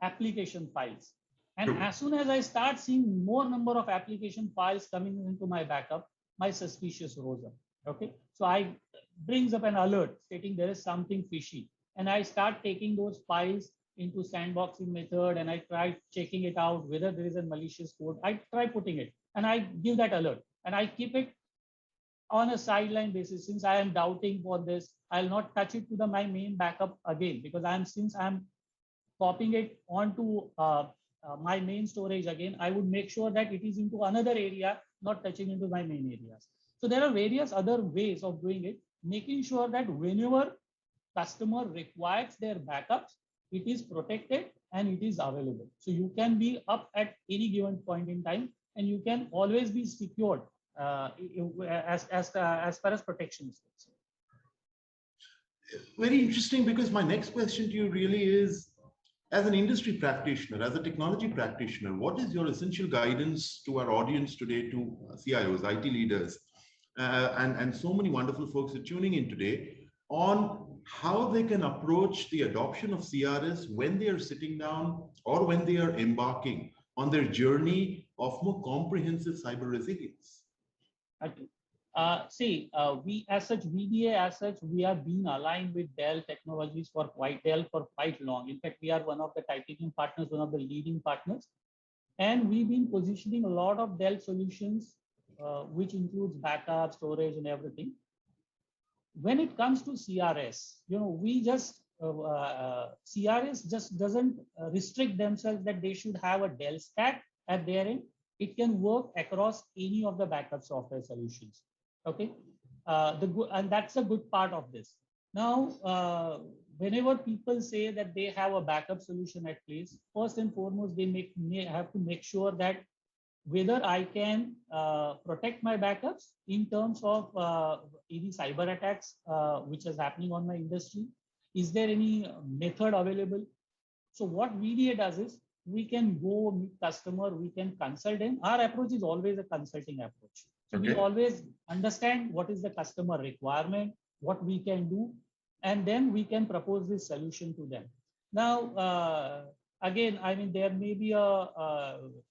application files. And as soon as I start seeing more number of application files coming into my backup, my suspicious rose up. Okay, so I brings up an alert stating there is something fishy, and I start taking those files into sandboxing method, and I try checking it out whether there is a malicious code. I try putting it, and I give that alert, and I keep it on a sideline basis. Since I am doubting for this, I'll not touch it to my main backup again, because since I'm copying it onto my main storage again, I would make sure that it is into another area, not touching into my main areas. So there are various other ways of doing it, making sure that whenever customer requires their backups, it is protected and it is available. So you can be up at any given point in time, and you can always be secured as far as protection is concerned. Very interesting, because my next question to you really is, as an industry practitioner, as a technology practitioner, what is your essential guidance to our audience today, to CIOs, IT leaders, and so many wonderful folks are tuning in today, on how they can approach the adoption of CRS when they are sitting down or when they are embarking on their journey of more comprehensive cyber resilience? Okay. We as such, VDA as such, we have been aligned with Dell Technologies for quite long. In fact, we are one of the titanium partners, one of the leading partners. And we've been positioning a lot of Dell solutions, which includes backup, storage, and everything. When it comes to CRS, CRS just doesn't restrict themselves that they should have a Dell stack at their end. It can work across any of the backup software solutions. Okay, and that's a good part of this. Now, whenever people say that they have a backup solution at place, first and foremost, they have to make sure that whether I can protect my backups in terms of any cyber attacks which is happening on my industry. Is there any method available? So what VDA does is, we can go meet customer, we can consult them. Our approach is always a consulting approach. So we always understand what is the customer requirement, what we can do, and then we can propose this solution to them. Now, again, I mean, there may be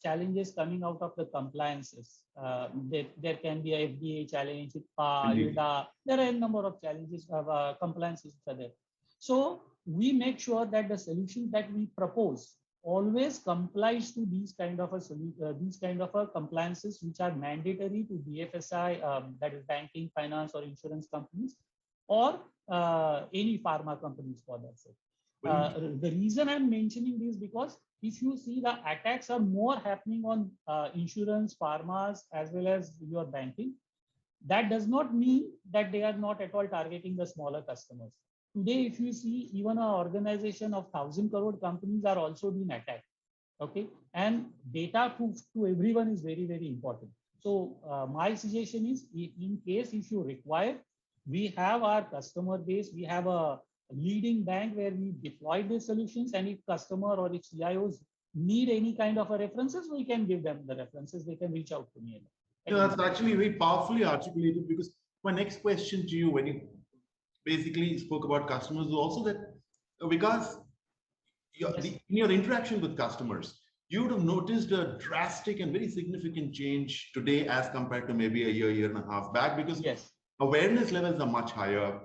challenges coming out of the compliances. There can be a FDA challenge, IPA, Indeed. IRDA. There are a number of challenges of compliances which are there. So we make sure that the solution that we propose always complies to these kind of compliances which are mandatory to BFSI, that is banking, finance, or insurance companies, or any pharma companies for that sake. The reason I'm mentioning this because if you see the attacks are more happening on insurance, pharmas, as well as your banking, that does not mean that they are not at all targeting the smaller customers. Today, if you see, even an organization of 1,000 crore companies are also being attacked. Okay, and data to everyone is very, very important. So my suggestion is, in case if you require, we have our customer base, we have a leading bank where we deploy these solutions, and if customer or if CIOs need any kind of a references, we can give them the references. They can reach out to me. That's actually very powerfully articulated, because my next question to you, when you basically spoke about customers, was also that because in your interaction with customers, you would have noticed a drastic and very significant change today as compared to maybe a year and a half back, because awareness levels are much higher.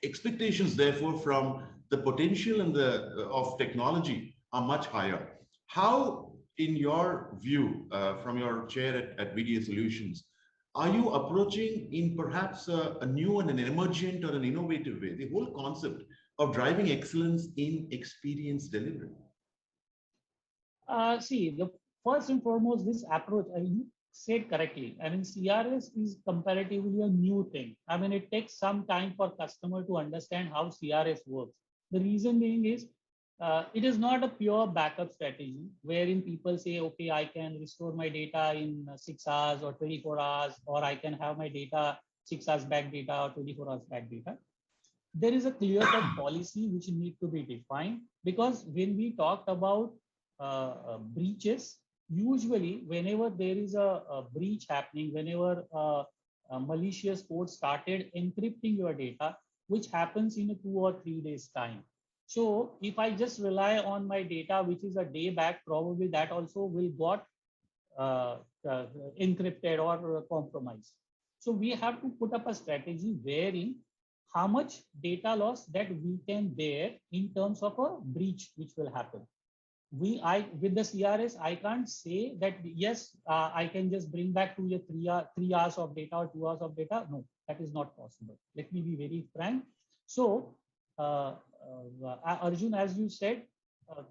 Expectations, therefore, from the potential and of technology are much higher. How, in your view, from your chair at VDA Solutions, are you approaching in perhaps a new and an emergent or an innovative way the whole concept of driving excellence in experience delivery? See, the first and foremost, this approach, you said correctly. I mean, CRS is comparatively a new thing. I mean, it takes some time for customer to understand how CRS works. The reason being is, it is not a pure backup strategy wherein people say, okay, I can restore my data in 6 hours or 24 hours, or I can have my data 6 hours back data or 24 hours back data. There is a clear-cut policy which need to be defined, because when we talked about breaches, usually whenever there is a breach happening, whenever a malicious code started encrypting your data, which happens in a 2 or 3 days time. So if I just rely on my data, which is a day back, probably that also will got encrypted or compromised. So we have to put up a strategy wherein how much data loss that we can bear in terms of a breach which will happen. With the CRS, I can't say that yes, I can just bring back to your 3 hours of data or 2 hours of data. No, that is not possible. Let me be very frank. So Arjun, as you said,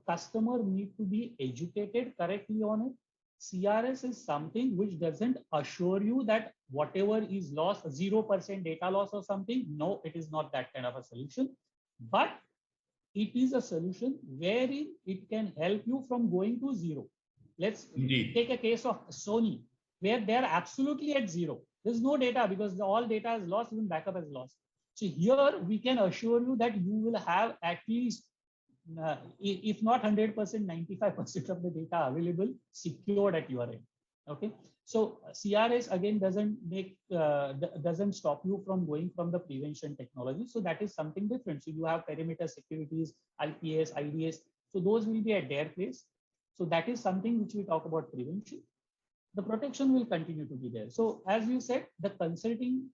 customer need to be educated correctly on it. CRS is something which doesn't assure you that whatever is lost, 0% data loss or something. No, it is not that kind of a solution. But it is a solution wherein it can help you from going to zero. Let's take a case of Sony, where they're absolutely at zero. There's no data because all data is lost, even backup is lost. So here we can assure you that you will have at least, if not 100%, 95% of the data available, secured at your end. Okay. So CRS again doesn't stop you from going from the prevention technology. So that is something different. So you have perimeter securities, IPS, IDS. So those will be at their place. So that is something which we talk about prevention. The protection will continue to be there. So as you said, the consulting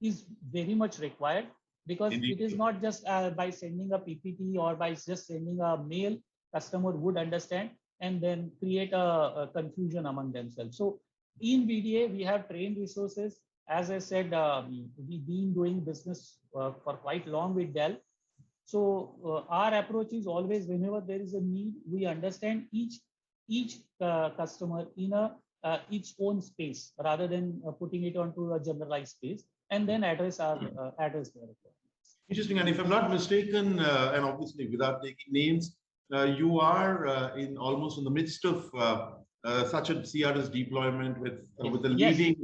is very much required, because it is not just by sending a PPT or by just sending a mail, customer would understand and then create a confusion among themselves. So in VDA, we have trained resources. As I said, we've been doing business for quite long with Dell. So our approach is always, whenever there is a need, we understand each customer in its own space rather than putting it onto a generalized space, and then address their requirements. Interesting. And if I'm not mistaken, and obviously without taking names, you are almost in the midst of such a CRS deployment with a leading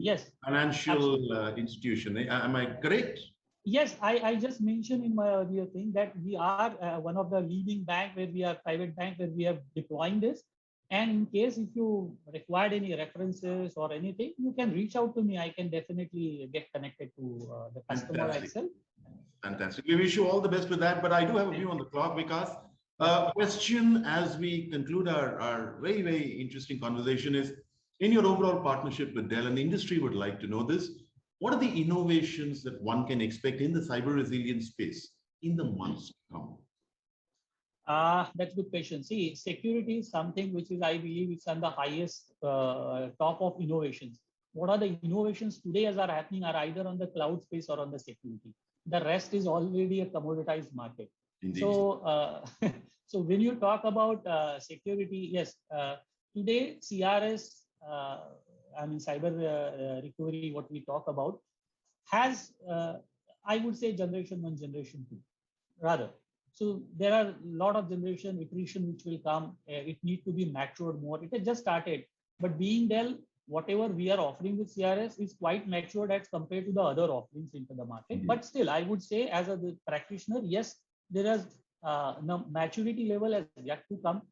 financial institution. Am I correct? Yes, I just mentioned in my earlier thing that we are one of the leading bank where we are private bank where we are deploying this. And in case if you required any references or anything, you can reach out to me. I can definitely get connected to the customer Fantastic. itself. Fantastic. We wish you all the best with that. But I do have a view on the clock, Vikas. Question as we conclude our very, very interesting conversation is, in your overall partnership with Dell, and the industry would like to know this, what are the innovations that one can expect in the cyber resilience space in the months to come? That's a good question. See, security is something which is, I believe, it's on the highest top of innovations. What are the innovations today as are happening are either on the cloud space or on the security. The rest is already a commoditized market. Indeed. So, so when you talk about security, yes, today CRS, I mean cyber recovery, what we talk about, has I would say generation 1, generation 2, rather. So there are a lot of generation iteration which will come. It need to be matured more. It has just started, but being Dell, whatever we are offering with CRS is quite matured as compared to the other offerings into the market. But still, I would say as a practitioner, yes, there is maturity level has yet to come.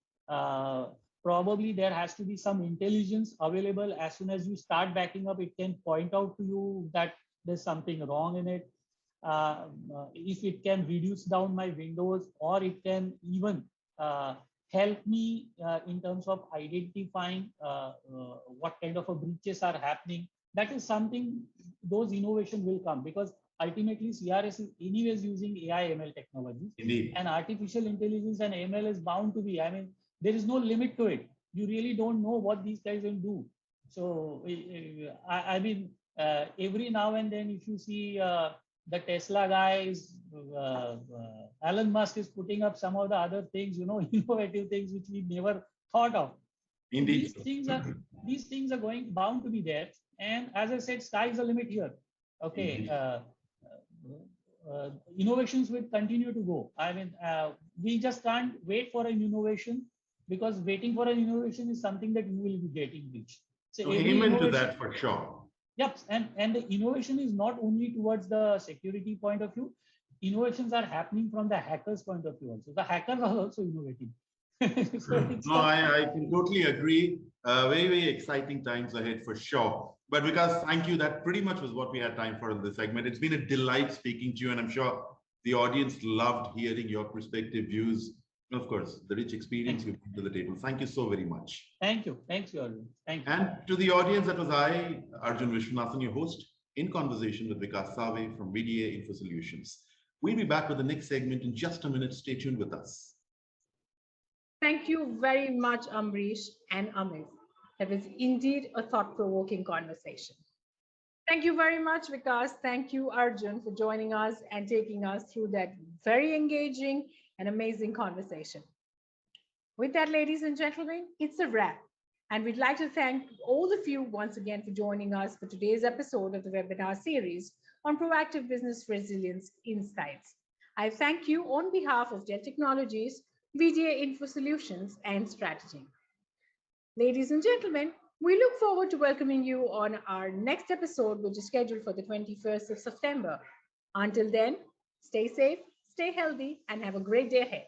Probably there has to be some intelligence available. As soon as you start backing up, it can point out to you that there's something wrong in it. If it can reduce down my windows, or it can even help me in terms of identifying what kind of breaches are happening. That is something, those innovation will come, because ultimately CRS is anyways using AI ML technologies. Indeed. And artificial intelligence and ML is bound to be, I mean, there is no limit to it. You really don't know what these guys will do. So I mean, every now and then, if you see the Tesla guys, Elon Musk is putting up some of the other things, you know, innovative things which we never thought of. Indeed. These things are going bound to be there. And as I said, sky is the limit here. Okay. Innovations will continue to go. I mean, we just can't wait for an innovation, because waiting for an innovation is something that you will be getting rich. So amen to that for sure. Yep, and the innovation is not only towards the security point of view. Innovations are happening from the hackers' point of view also. The hackers are also innovating. No, I can totally agree. Very, very exciting times ahead for sure. But Vikas, thank you. That pretty much was what we had time for in this segment. It's been a delight speaking to you, and I'm sure the audience loved hearing your perspective, views, and of course, the rich experience you bring to the table. Thank you so very much. Thank you. Thanks, Arjun. Thank you. And to the audience, that was I, Arjun Vishwanathan, your host, in conversation with Vikas Save from VDA Info Solutions. We'll be back with the next segment in just a minute. Stay tuned with us. Thank you very much, Ambrish and Amit. That was indeed a thought-provoking conversation. Thank you very much, Vikas. Thank you, Arjun, for joining us and taking us through that very engaging and amazing conversation. With that, ladies and gentlemen, it's a wrap. And we'd like to thank all of you once again for joining us for today's episode of the webinar series on Proactive Business Resilience Insights. I thank you on behalf of Dell Technologies, VDA Info Solutions, and Strategy. Ladies and gentlemen, we look forward to welcoming you on our next episode, which is scheduled for the 21st of September. Until then, stay safe, stay healthy, and have a great day ahead.